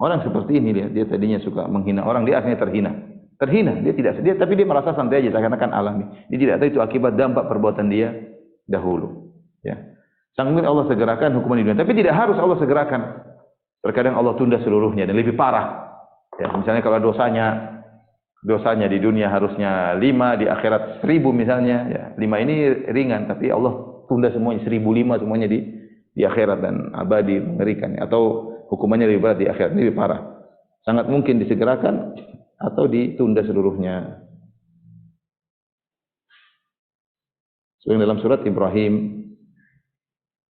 Orang seperti ini dia tadinya suka menghina orang, dia akhirnya terhina. Dia tidak sedih, tapi dia merasa santai aja, seakan-akan alami. Dia tidak tahu itu akibat dampak perbuatan dia dahulu. Ya. Sang mungkin Allah segerakan hukuman di dunia, tapi tidak harus Allah segerakan. Terkadang Allah tunda seluruhnya dan lebih parah. Ya, misalnya kalau dosanya di dunia harusnya 5, di akhirat 1000 misalnya, ya 5 ini ringan, tapi Allah tunda semuanya 1005 semuanya di akhirat dan abadi, mengerikan. Atau hukumannya lebih berat di akhirat, lebih parah. Sangat mungkin disegerakan atau ditunda seluruhnya. Seperti dalam surat Ibrahim,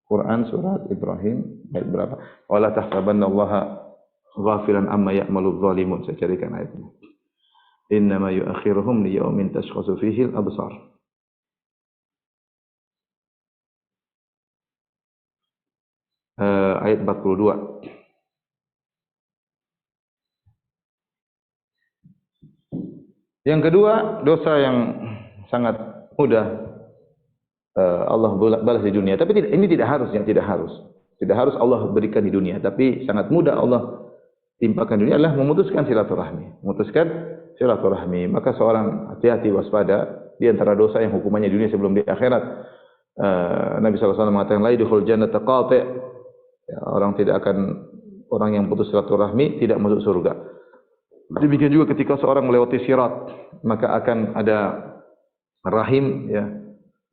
Quran surat Ibrahim ayat berapa? Wala tahsabannallaha ghafilan amma ya'maludz zalimun. Saya carikan ayatnya. Innama yu'akhiruhum liyaumin tashkhasu fihi al-absar. Ayat 42. Yang kedua, dosa yang sangat mudah Allah balas di dunia, tapi ini tidak harus ya, tidak harus Allah berikan di dunia, tapi sangat mudah Allah timpakan dunia adalah memutuskan silaturahmi. Maka seorang hati-hati, waspada di antara dosa yang hukumannya di dunia sebelum di akhirat. Nabi SAW mengatakan la yadkhul jannata qati', ya, orang yang putus silaturahmi tidak masuk surga. Demikian juga ketika seorang melewati sirat, maka akan ada rahim ya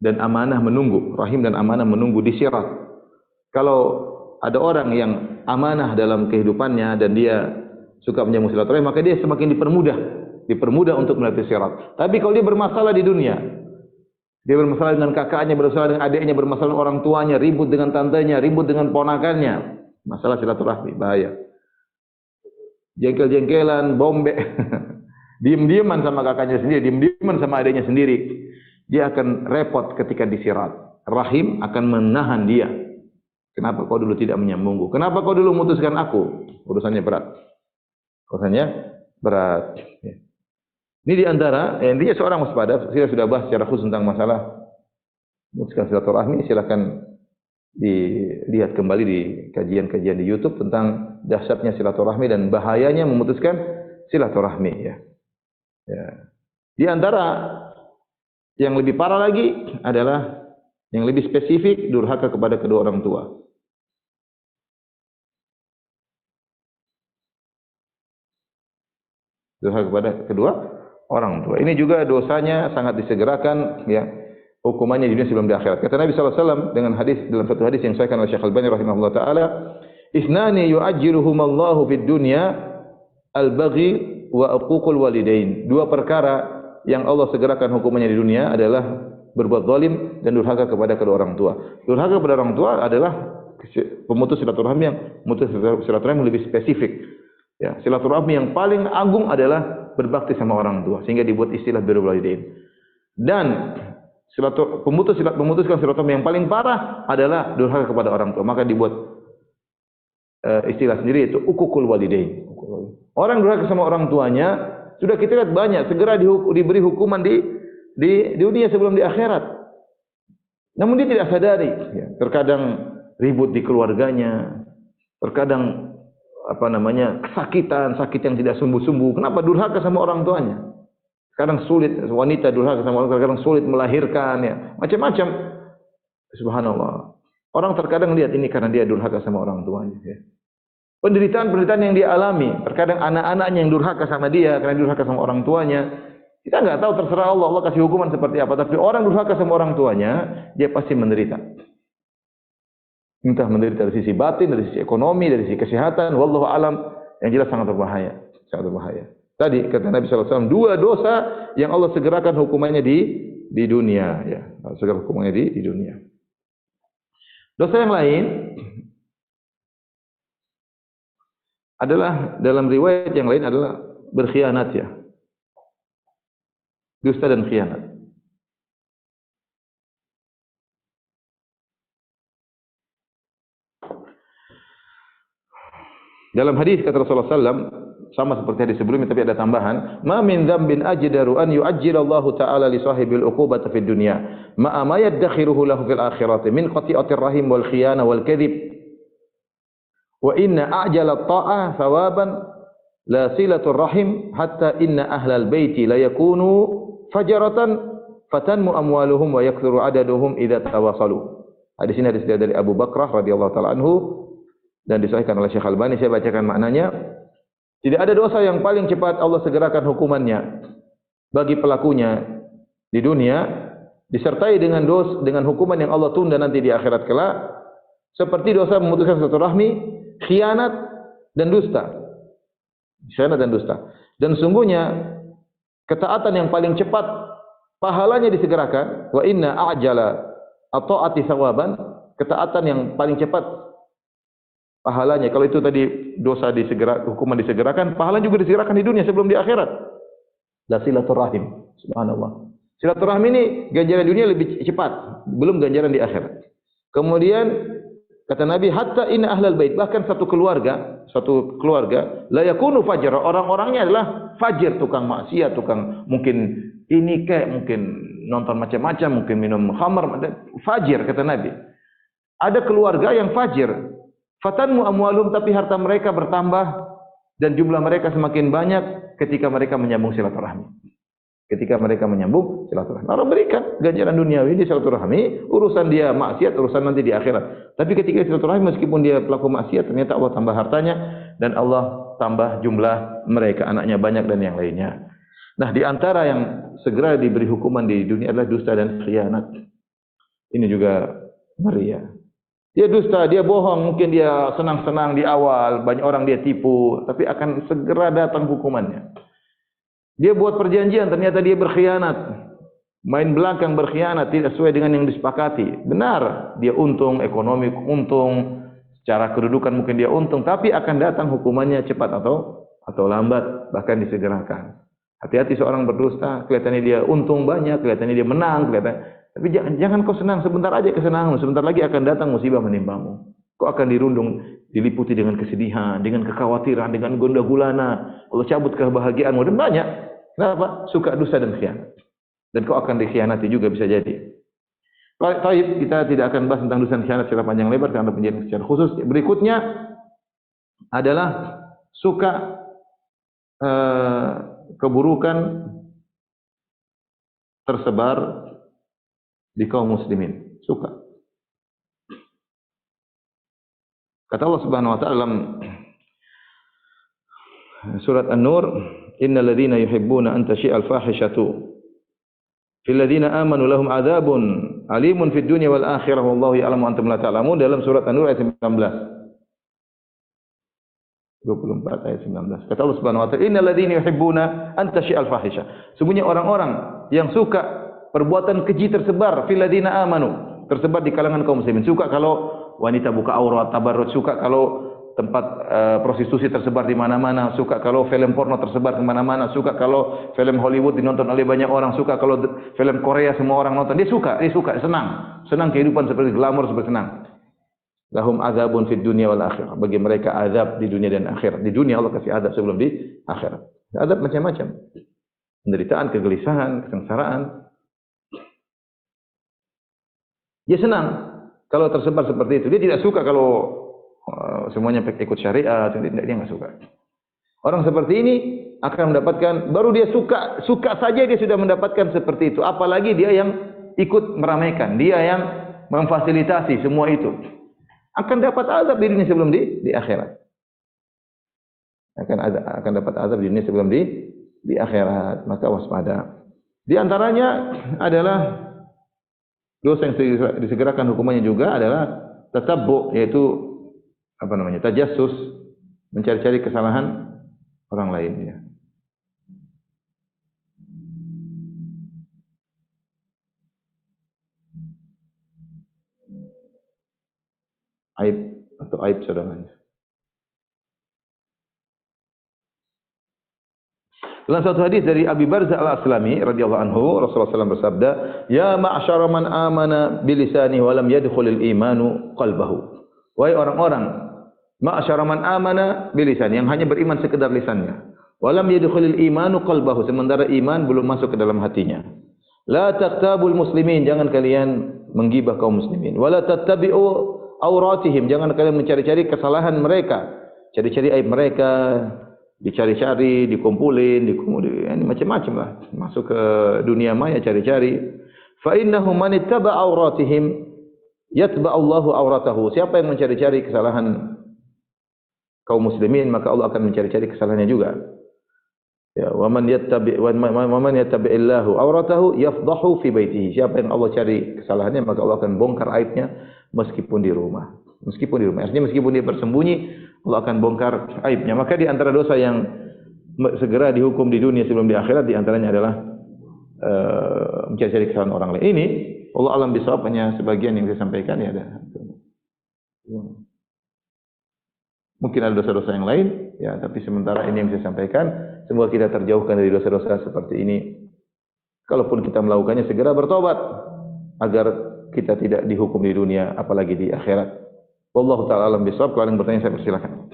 dan amanah menunggu, di sirat. Kalau ada orang yang amanah dalam kehidupannya dan dia suka menyambung silaturahmi, maka dia semakin dipermudah untuk melewati sirat. Tapi kalau dia bermasalah di dunia, dia bermasalah dengan kakaknya, bermasalah dengan adiknya, bermasalah dengan orang tuanya, ribut dengan tantenya, ribut dengan ponakannya, masalah silaturahmi bahaya. Jengkel-jengkelan, bombe, diem-dieman sama kakaknya sendiri, diem-dieman sama adiknya sendiri. Dia akan repot ketika disirat. Rahim akan menahan dia. Kenapa kau dulu tidak menyambungku? Kenapa kau dulu memutuskan aku? Urusannya berat. Ini di antara, intinya seorang waspada. Saya sudah bahas secara khusus tentang masalah memutuskan silaturahmi. Silakan dilihat kembali di kajian-kajian di YouTube tentang dahsyatnya silaturahmi dan bahayanya memutuskan silaturahmi. Ya. Di antara yang lebih parah lagi adalah yang lebih spesifik, durhaka kepada kedua orang tua. Durhaka kepada kedua orang tua. Ini juga dosanya sangat disegerakan, ya. Hukumannya di dunia sebelum di akhirat. Kata Nabi SAW dengan hadis, dalam satu hadis yang disahkan oleh Syekh Al-Albani rahimahullah taala, "Isnani yu'ajjiluhumallahu fid dunya al-baghi wa uququl walidain." Dua perkara yang Allah segerakan hukumannya di dunia adalah berbuat zalim dan durhaka kepada kedua orang tua. Durhaka kepada orang tua adalah pemutus silaturahmi yang lebih spesifik. Ya, silaturahmi yang paling agung adalah berbakti sama orang tua, sehingga dibuat istilah birrul walidain. Dan memutuskan silaturahmi yang paling parah adalah durhaka kepada orang tua, maka dibuat istilah sendiri, yaitu uququl walidain. Orang durhaka sama orang tuanya sudah kita lihat banyak, segera diberi hukuman di dunia sebelum di akhirat. Namun dia tidak sadari, ya, terkadang ribut di keluarganya, terkadang sakit yang tidak sembuh-sembuh. Kenapa? Durhaka sama orang tuanya. Kadang sulit, wanita durhaka sama orang tua, kadang sulit melahirkan, ya, macam-macam. Subhanallah. Orang terkadang lihat ini karena dia durhaka sama orang tuanya. Ya. Penderitaan yang dia alami, terkadang anak-anaknya yang durhaka sama dia karena durhaka sama orang tuanya. Kita nggak tahu, terserah Allah, Allah kasih hukuman seperti apa. Tapi orang durhaka sama orang tuanya, dia pasti menderita. Entah menderita dari sisi batin, dari sisi ekonomi, dari sisi kesehatan, wallahu alam, yang jelas sangat berbahaya, sangat berbahaya. Tadi kata Nabi SAW, 2 dosa yang Allah segerakan hukumannya di dunia, ya, segera hukumannya di dunia. Dosa yang lain adalah, dalam riwayat yang lain adalah berkhianat, ya, dusta dan khianat. Dalam hadis kata Rasulullah SAW, sama seperti hadis sebelumnya tapi ada tambahan, ma min dzambin ajdaru an yu'ajjilallahu ta'ala li sahibil uqubata fid dunya ma ma yadakhiruhu lahu fil akhirati min qati'atir rahim wal khiyana wal kadhib wa inna a'jala ta'a thawaban la silatur rahim hatta inna ahlal baiti la yakunu fajaratan fatanmu amwaluhum wa yakthuru adaduhum idza tawasalu. Hadis ini hadis dari Abu Bakrah radhiyallahu taala anhu dan disahihkan oleh Syekh Albani. Saya bacakan maknanya. Tidak ada dosa yang paling cepat Allah segerakan hukumannya bagi pelakunya di dunia, disertai dengan hukuman yang Allah tunda nanti di akhirat kelak, seperti dosa memutuskan silaturahmi, khianat dan dusta. Khianat dan dusta. Dan sungguhnya ketaatan yang paling cepat pahalanya disegerakan, wa inna a'jala at-ta'ati thawaban, ketaatan yang paling cepat pahalanya. Kalau itu tadi dosa hukuman disegerakan, pahala juga disegerakan di dunia sebelum di akhirat. La silaturahim. Subhanallah. Silaturahim ini ganjaran dunia lebih cepat, belum ganjaran di akhirat. Kemudian kata Nabi, hatta inna ahlal bait, bahkan satu keluarga la yakunu fajr, orang-orangnya adalah fajir, tukang maksiat, tukang mungkin ini mungkin nonton macam-macam, mungkin minum khamar, fajir kata Nabi. Ada keluarga yang fajir. Fatanmu amwalum, tapi harta mereka bertambah dan jumlah mereka semakin banyak ketika mereka menyambung silaturahmi. Ketika mereka menyambung silaturahmi. Orang berikan ganjaran duniawi di silaturahmi, urusan dia maksiat, urusan nanti di akhirat. Tapi ketika silaturahmi, meskipun dia pelaku maksiat, ternyata Allah tambah hartanya dan Allah tambah jumlah mereka, anaknya banyak dan yang lainnya. Nah, di antara yang segera diberi hukuman di dunia adalah dusta dan khianat. Ini juga ngeri, ya. Dia dusta, dia bohong, mungkin dia senang-senang di awal, banyak orang dia tipu, tapi akan segera datang hukumannya. Dia buat perjanjian, ternyata dia berkhianat. Main belakang berkhianat, tidak sesuai dengan yang disepakati. Benar, dia untung, ekonomi untung, secara kedudukan mungkin dia untung, tapi akan datang hukumannya cepat atau lambat, bahkan disegerakan. Hati-hati seorang berdusta, kelihatannya dia untung banyak, kelihatannya dia menang, tapi jangan kau senang, sebentar aja kesenangan, sebentar lagi akan datang musibah menimpamu. Kau akan dirundung, diliputi dengan kesedihan, dengan kekhawatiran, dengan gonda gulana. Allah cabut kebahagiaanmu dan banyak. Kenapa? Suka dusta dan khianat. Dan kau akan dikhianati juga bisa jadi. Baik, kita tidak akan bahas tentang dusta dan khianat secara panjang lebar karena penjelasan secara khusus. Berikutnya adalah suka keburukan tersebar di kaum muslimin, suka. Kata Allah Subhanahu wa taala dalam surat An-Nur, innal ladzina yuhibbuna an tashi'al fahishatu fil ladzina amanu lahum adzabun alimun fid dunya wal akhirah wallahu ya'lamu antum la ta'lamun, dalam surat An-Nur ayat 19. 24 ayat 19. Kata Allah Subhanahu wa taala, "Innal ladzina yuhibbuna an tashi'al fahisha." Sungguhnya orang-orang yang suka perbuatan keji tersebar fil ladzina amanu, tersebar di kalangan kaum muslimin. Suka kalau wanita buka aurat, tabarruj, suka kalau tempat prostitusi tersebar di mana-mana, suka kalau film porno tersebar di mana-mana, suka kalau film Hollywood dinonton oleh banyak orang, suka kalau film Korea semua orang nonton. Dia suka, senang kehidupan seperti glamor, seperti senang. Lahum azabun fid dunya wal akhirah. Bagi mereka azab di dunia dan akhirat. Di dunia Allah kasih azab sebelum di akhirat. Azab macam-macam. Penderitaan, kegelisahan, kesengsaraan. Dia senang kalau tersebar seperti itu. Dia tidak suka kalau semuanya ikut syariat. Dia enggak suka. Orang seperti ini akan mendapatkan, baru dia suka saja dia sudah mendapatkan seperti itu. Apalagi dia yang ikut meramaikan, dia yang memfasilitasi semua itu. Akan dapat azab di dunia sebelum di akhirat. Akan dapat azab di dunia sebelum di akhirat. Maka waspada. Di antaranya adalah dosa yang disegerakan hukumannya juga adalah tatabbu, yaitu tajassus, mencari-cari kesalahan orang lain, ya. Aib saudaranya. Dalam satu hadis dari Abi Barzah Al-Aslami radhiyallahu anhu, Rasulullah SAW bersabda, "Ya ma'syara man amana bilisanihi wa lam yadkhulil imanu qalbahu." Wahai orang-orang, ma'syara man amana bilisani, yang hanya beriman sekedar lisannya, wa lam yadkhulil imanu qalbahu, sementara iman belum masuk ke dalam hatinya. La taqtabul muslimin, jangan kalian menggibah kaum muslimin. Wala tattabi'u auratihim, jangan kalian mencari-cari kesalahan mereka, cari-cari aib mereka, dicari-cari, dikumpulin, ini macam-macam lah. Masuk ke dunia maya cari-cari. Fa innahu man ittaba auratihim yatba Allahu auratahu. Siapa yang mencari-cari kesalahan kaum muslimin, maka Allah akan mencari-cari kesalahannya juga. Ya, wa man yattabi'illahu auratahu yafdahu fi baitihi. Siapa yang Allah cari kesalahannya, maka Allah akan bongkar aibnya meskipun di rumah. Artinya meskipun dia bersembunyi, Allah akan bongkar aibnya. Maka di antara dosa yang segera dihukum di dunia sebelum di akhirat, di antaranya adalah mencari-cari kesalahan orang lain. Ini Allah alam bisawab, hanya sebagian yang saya sampaikan, ya ada. Mungkin ada dosa-dosa yang lain, ya, tapi sementara ini yang saya sampaikan. Semoga kita terjauhkan dari dosa-dosa seperti ini. Kalaupun kita melakukannya, segera bertobat agar kita tidak dihukum di dunia, apalagi di akhirat. Wallahu ta'ala alam bisawab. Kalau ada yang bertanya, saya persilakan.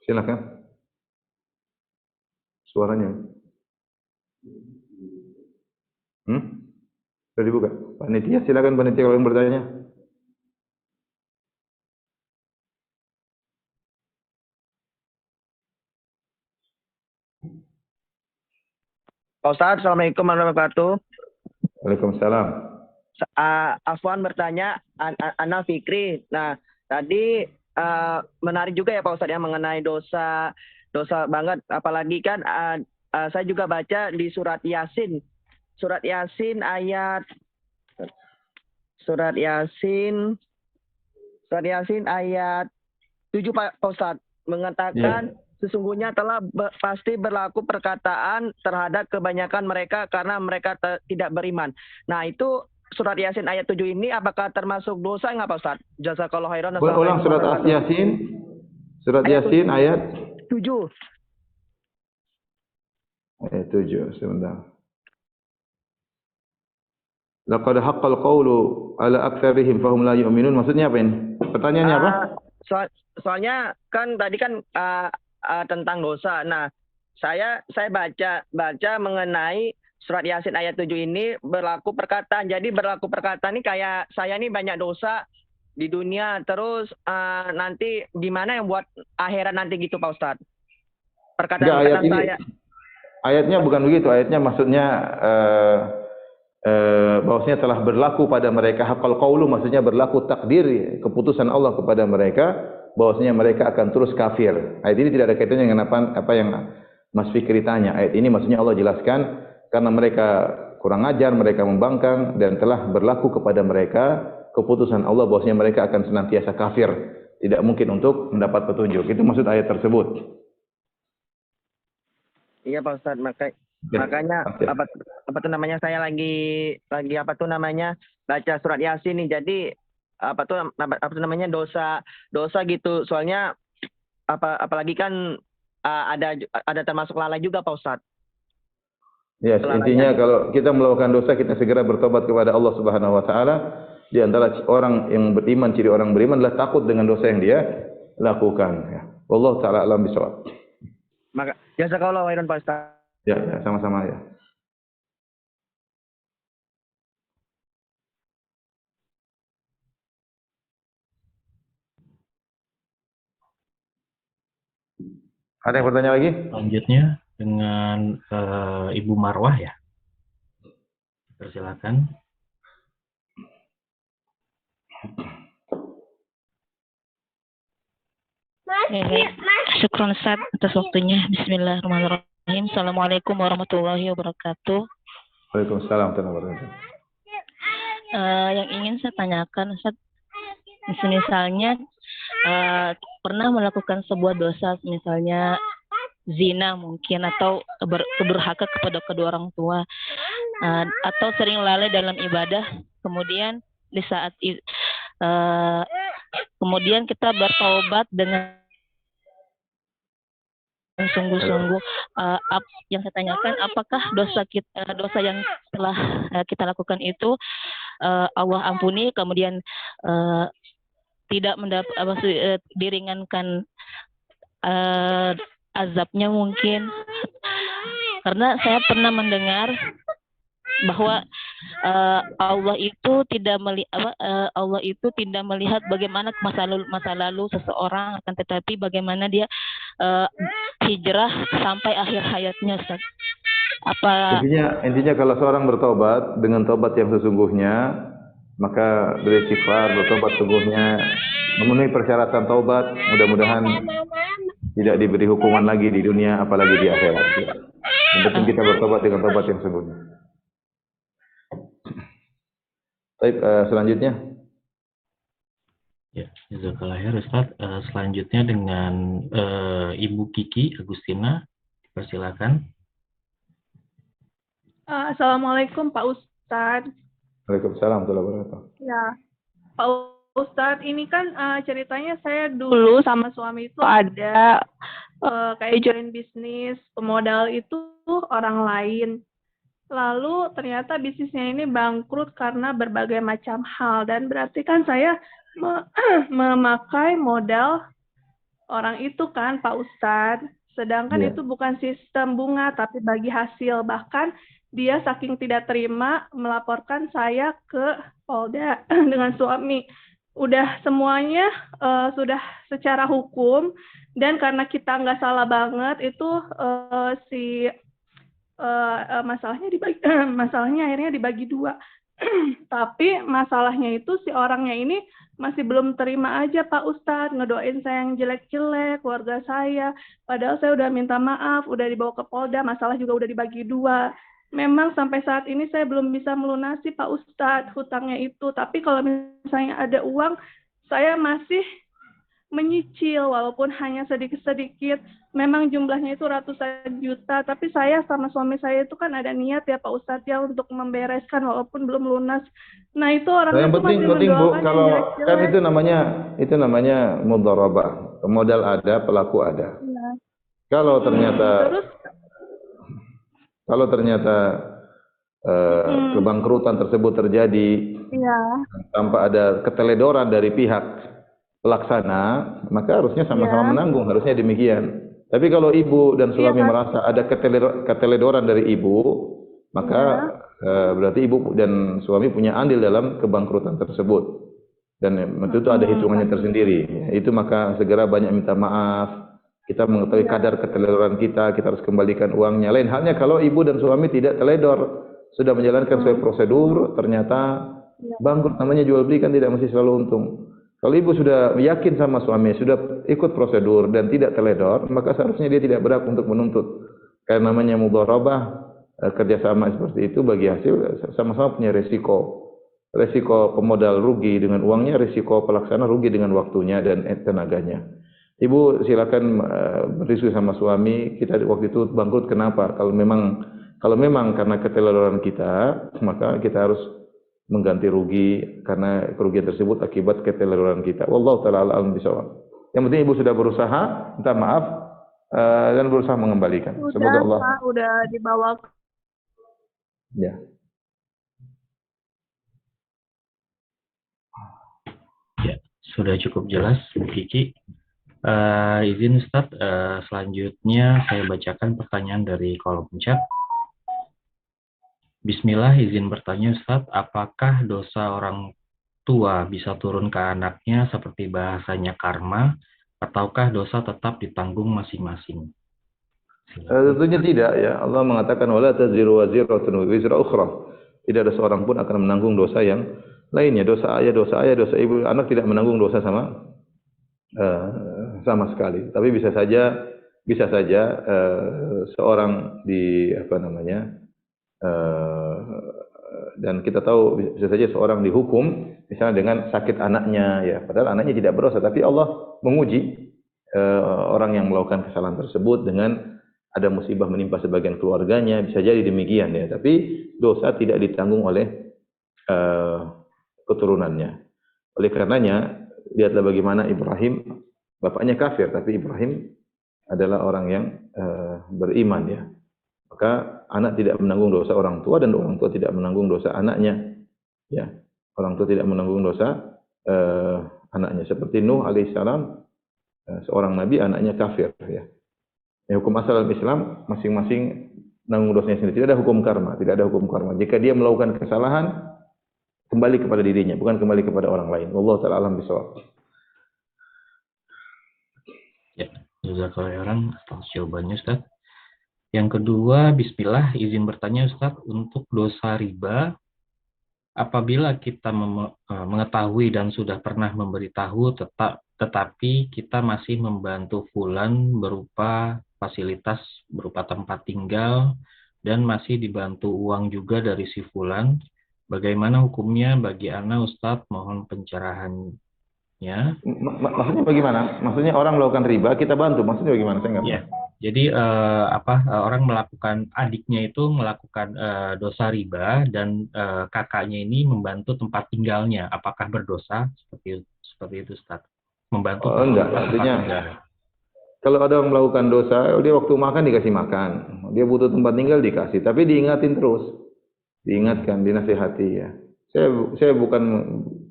Silakan. Suaranya. Sudah dibuka. Panitia, silakan panitia kalau yang bertanya. Pak Ustadz, Assalamualaikum warahmatullahi wabarakatuh. Waalaikumsalam. Afwan bertanya, Ana Fikri. Nah, tadi menarik juga ya Pak Ustadz, yang mengenai dosa banget. Apalagi kan saya juga baca di surat Yasin ayat 7 Pak Ustadz, mengatakan sesungguhnya telah pasti berlaku perkataan terhadap kebanyakan mereka karena mereka tidak beriman. Nah, itu surat Yasin ayat 7 ini apakah termasuk dosa enggak Pak Ustadz? Jazakallahu khairan. Ulang surat Yasin. Surat Yasin ayat 7. Ayat 7, sebentar. Laqad haqqal qawlu ala aktsarihim fahum la yu'minun. Maksudnya apa ini? Pertanyaannya apa? Soalnya kan tadi kan tentang dosa. Nah, saya baca mengenai surat Yasin ayat 7 ini berlaku perkataan. Jadi berlaku perkataan ini kayak saya ini banyak dosa di dunia, terus nanti gimana yang buat akhirat nanti gitu Pak Ustadz? Perkataan ayat ini, saya. Ayatnya bukan begitu. Ayatnya maksudnya bahwasanya telah berlaku pada mereka haqqal qaulu, maksudnya berlaku takdir keputusan Allah kepada mereka bahwasanya mereka akan terus kafir. Ayat ini tidak ada kaitannya dengan apa yang Mas Fikri tanya. Ayat ini maksudnya Allah jelaskan karena mereka kurang ajar, mereka membangkang dan telah berlaku kepada mereka keputusan Allah bahwasanya mereka akan senantiasa kafir, tidak mungkin untuk mendapat petunjuk. Itu maksud ayat tersebut. Iya Pak Ustadz, Ya, makanya oke. apa tuh namanya, saya lagi apa tuh namanya baca surat Yasin nih. Jadi apa tuh namanya dosa gitu. Soalnya apalagi kan ada termasuk lalai juga Pak Ustadz. Ya, intinya Kelalaian. kalau kita melakukan dosa, kita segera bertobat kepada Allah Subhanahu wa taala. Di antara orang yang beriman, ciri orang beriman adalah takut dengan dosa yang dia lakukan, ya. Wallahu taala alam bisawab. Maka jazakallahu khairan Pak Ustadz. Ya, ya, sama-sama ya. Ada yang bertanya lagi? Selanjutnya dengan Ibu Marwah ya. Persilakan. Syukron Ustaz atas waktunya. Bismillahirrahmanirrahim. Assalamualaikum warahmatullahi wabarakatuh. Waalaikumsalam warahmatullahi wabarakatuh. Yang ingin saya tanyakan Ustaz, misalnya pernah melakukan sebuah dosa, misalnya zina mungkin, atau berdurhaka kepada kedua orang tua, atau sering lalai dalam ibadah, kemudian di saat kemudian kita bertaubat dengan sungguh-sungguh, yang saya tanyakan, apakah dosa yang telah kita lakukan itu Allah ampuni, kemudian tidak diringankan azabnya mungkin? Karena saya pernah mendengar bahwa Allah itu tidak melihat bagaimana masa lalu seseorang, akan tetapi bagaimana dia hijrah sampai akhir hayatnya, Ustaz. Intinya kalau seorang bertobat dengan tobat yang sesungguhnya, maka beristighfar, bertobat sungguhnya, memenuhi persyaratan taubat, mudah-mudahan tidak diberi hukuman lagi di dunia apalagi di akhirat. Yang penting kita bertobat dengan tobat yang sesungguhnya. Baik, selanjutnya. Ya, jazakallah khair Ustaz. Selanjutnya dengan Ibu Kiki Agustina, persilakan. Assalamualaikum Pak Ustadz. Waalaikumsalam warahmatullahi wabarakatuh. Ya, Pak Ustadz, ini kan ceritanya saya dulu sama suami itu ada kayak join bisnis, pemodal itu orang lain. Lalu ternyata bisnisnya ini bangkrut karena berbagai macam hal, dan berarti kan saya memakai modal orang itu kan Pak Ustadz. Sedangkan itu bukan sistem bunga tapi bagi hasil. Bahkan dia saking tidak terima melaporkan saya ke Polda dengan suami. Udah semuanya sudah secara hukum, dan karena kita nggak salah banget itu masalahnya akhirnya dibagi dua. Tapi masalahnya itu si orangnya ini masih belum terima aja Pak Ustadz, ngedoain saya yang jelek-jelek, keluarga saya. Padahal saya udah minta maaf, udah dibawa ke Polda, masalah juga udah dibagi dua. Memang sampai saat ini saya belum bisa melunasi Pak Ustadz hutangnya itu. Tapi kalau misalnya ada uang, saya masih menyicil walaupun hanya sedikit-sedikit. Memang jumlahnya itu ratusan juta, tapi saya sama suami saya itu kan ada niat ya Pak Ustadz ya untuk membereskan walaupun belum lunas. Nah itu orang yang itu penting masih Bu, mendoakan kalau yang kan jelek-jelek. itu namanya mudharabah. Modal ada, pelaku ada. Ya. Kalau ternyata Terus, kebangkrutan tersebut terjadi ya. tanpa ada keteledoran dari pihak pelaksana, maka harusnya sama-sama menanggung, harusnya demikian. Tapi kalau ibu dan suami merasa ada keteledoran dari ibu, maka berarti ibu dan suami punya andil dalam kebangkrutan tersebut. Dan tentu ada hitungannya tersendiri. Itu maka segera banyak minta maaf. Kita mengetahui kadar keteledoran kita harus kembalikan uangnya. Lain halnya kalau ibu dan suami tidak teledor, sudah menjalankan sesuai prosedur, ternyata bangkrut. Namanya jual beli kan tidak mesti selalu untung. Kalau ibu sudah yakin sama suami, sudah ikut prosedur dan tidak teledor, maka seharusnya dia tidak berhak untuk menuntut. Karena namanya mudharabah, kerjasama seperti itu bagi hasil sama-sama punya resiko. Resiko pemodal rugi dengan uangnya, resiko pelaksana rugi dengan waktunya dan tenaganya. Ibu silakan berdiskusi sama suami. Kita waktu itu bangkrut kenapa? Kalau memang karena keteledoran kita, maka kita harus mengganti rugi karena kerugian tersebut akibat keteledoran kita. Wallahu taala a'lam bishawab. Yang penting ibu sudah berusaha, minta maaf dan berusaha mengembalikan. Semoga Allah. Pak, udah dibawa. Ya. Ya, sudah cukup jelas, Bu Kiki. Izin Ustaz, selanjutnya saya bacakan pertanyaan dari kolom chat. Bismillah, izin bertanya Ustaz, apakah dosa orang tua bisa turun ke anaknya seperti bahasanya karma, ataukah dosa tetap ditanggung masing-masing? Tentunya tidak ya. Allah mengatakan wala taziru waziratun wizra ukhra. Tidak ada seorang pun akan menanggung dosa yang lainnya. Dosa ayah, dosa ibu, anak tidak menanggung dosa sama sekali. Tapi bisa saja seorang dan kita tahu bisa saja seorang dihukum misalnya dengan sakit anaknya ya, padahal anaknya tidak berdosa, tapi Allah menguji orang yang melakukan kesalahan tersebut dengan ada musibah menimpa sebagian keluarganya, bisa jadi demikian ya, tapi dosa tidak ditanggung oleh keturunannya. Oleh karenanya lihatlah bagaimana Ibrahim, bapaknya kafir tapi Ibrahim adalah orang yang beriman ya. Maka anak tidak menanggung dosa orang tua dan orang tua tidak menanggung dosa anaknya. Ya, orang tua tidak menanggung dosa anaknya. Seperti Nuh alaihissalam, seorang nabi, anaknya kafir. Ya, hukum asal dalam Islam masing-masing menanggung dosanya sendiri. Tidak ada hukum karma, tidak ada hukum karma. Jika dia melakukan kesalahan, kembali kepada dirinya, bukan kembali kepada orang lain. Wallahu ta'ala alam bishawab. Ya, jazakallahu khairan atas jawabannya Ustaz. Yang kedua, bismillah, izin bertanya Ustaz, untuk dosa riba, apabila kita mengetahui dan sudah pernah memberitahu tetapi kita masih membantu fulan berupa fasilitas, berupa tempat tinggal, dan masih dibantu uang juga dari si fulan, bagaimana hukumnya bagi ana Ustadz? Mohon pencerahannya. Maksudnya bagaimana? Maksudnya orang melakukan riba, kita bantu. Maksudnya bagaimana? Saya nggak paham. Jadi orang melakukan, adiknya itu melakukan dosa riba dan kakaknya ini membantu tempat tinggalnya. Apakah berdosa? Seperti itu Ustaz. Membantu enggak, artinya kalau ada orang melakukan dosa, dia waktu makan dikasih makan. Dia butuh tempat tinggal dikasih, tapi diingatin terus. Diingatkan, dinasihati ya. Saya bukan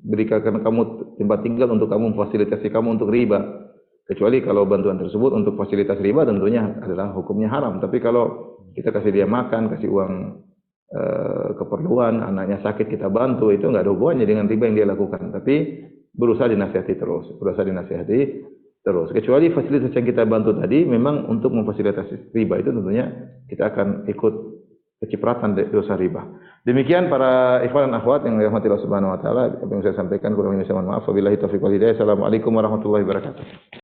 berikan kamu tempat tinggal untuk kamu, fasilitasi kamu untuk riba. Kecuali kalau bantuan tersebut untuk fasilitas riba tentunya adalah hukumnya haram. Tapi kalau kita kasih dia makan, kasih uang keperluan, anaknya sakit kita bantu, itu nggak ada hubungannya dengan riba yang dia lakukan. Tapi berusaha dinasihati terus. Kecuali fasilitas yang kita bantu tadi memang untuk memfasilitasi riba, itu tentunya kita akan ikut kecipratan dosa riba. Demikian para ikhwan dan akhwat yang dirahmati Allah Subhanahu wa taala, apa yang saya sampaikan kurang lebih saya mohon maaf. Wabillahi taufiq wal hidayah. Assalamualaikum warahmatullahi wabarakatuh.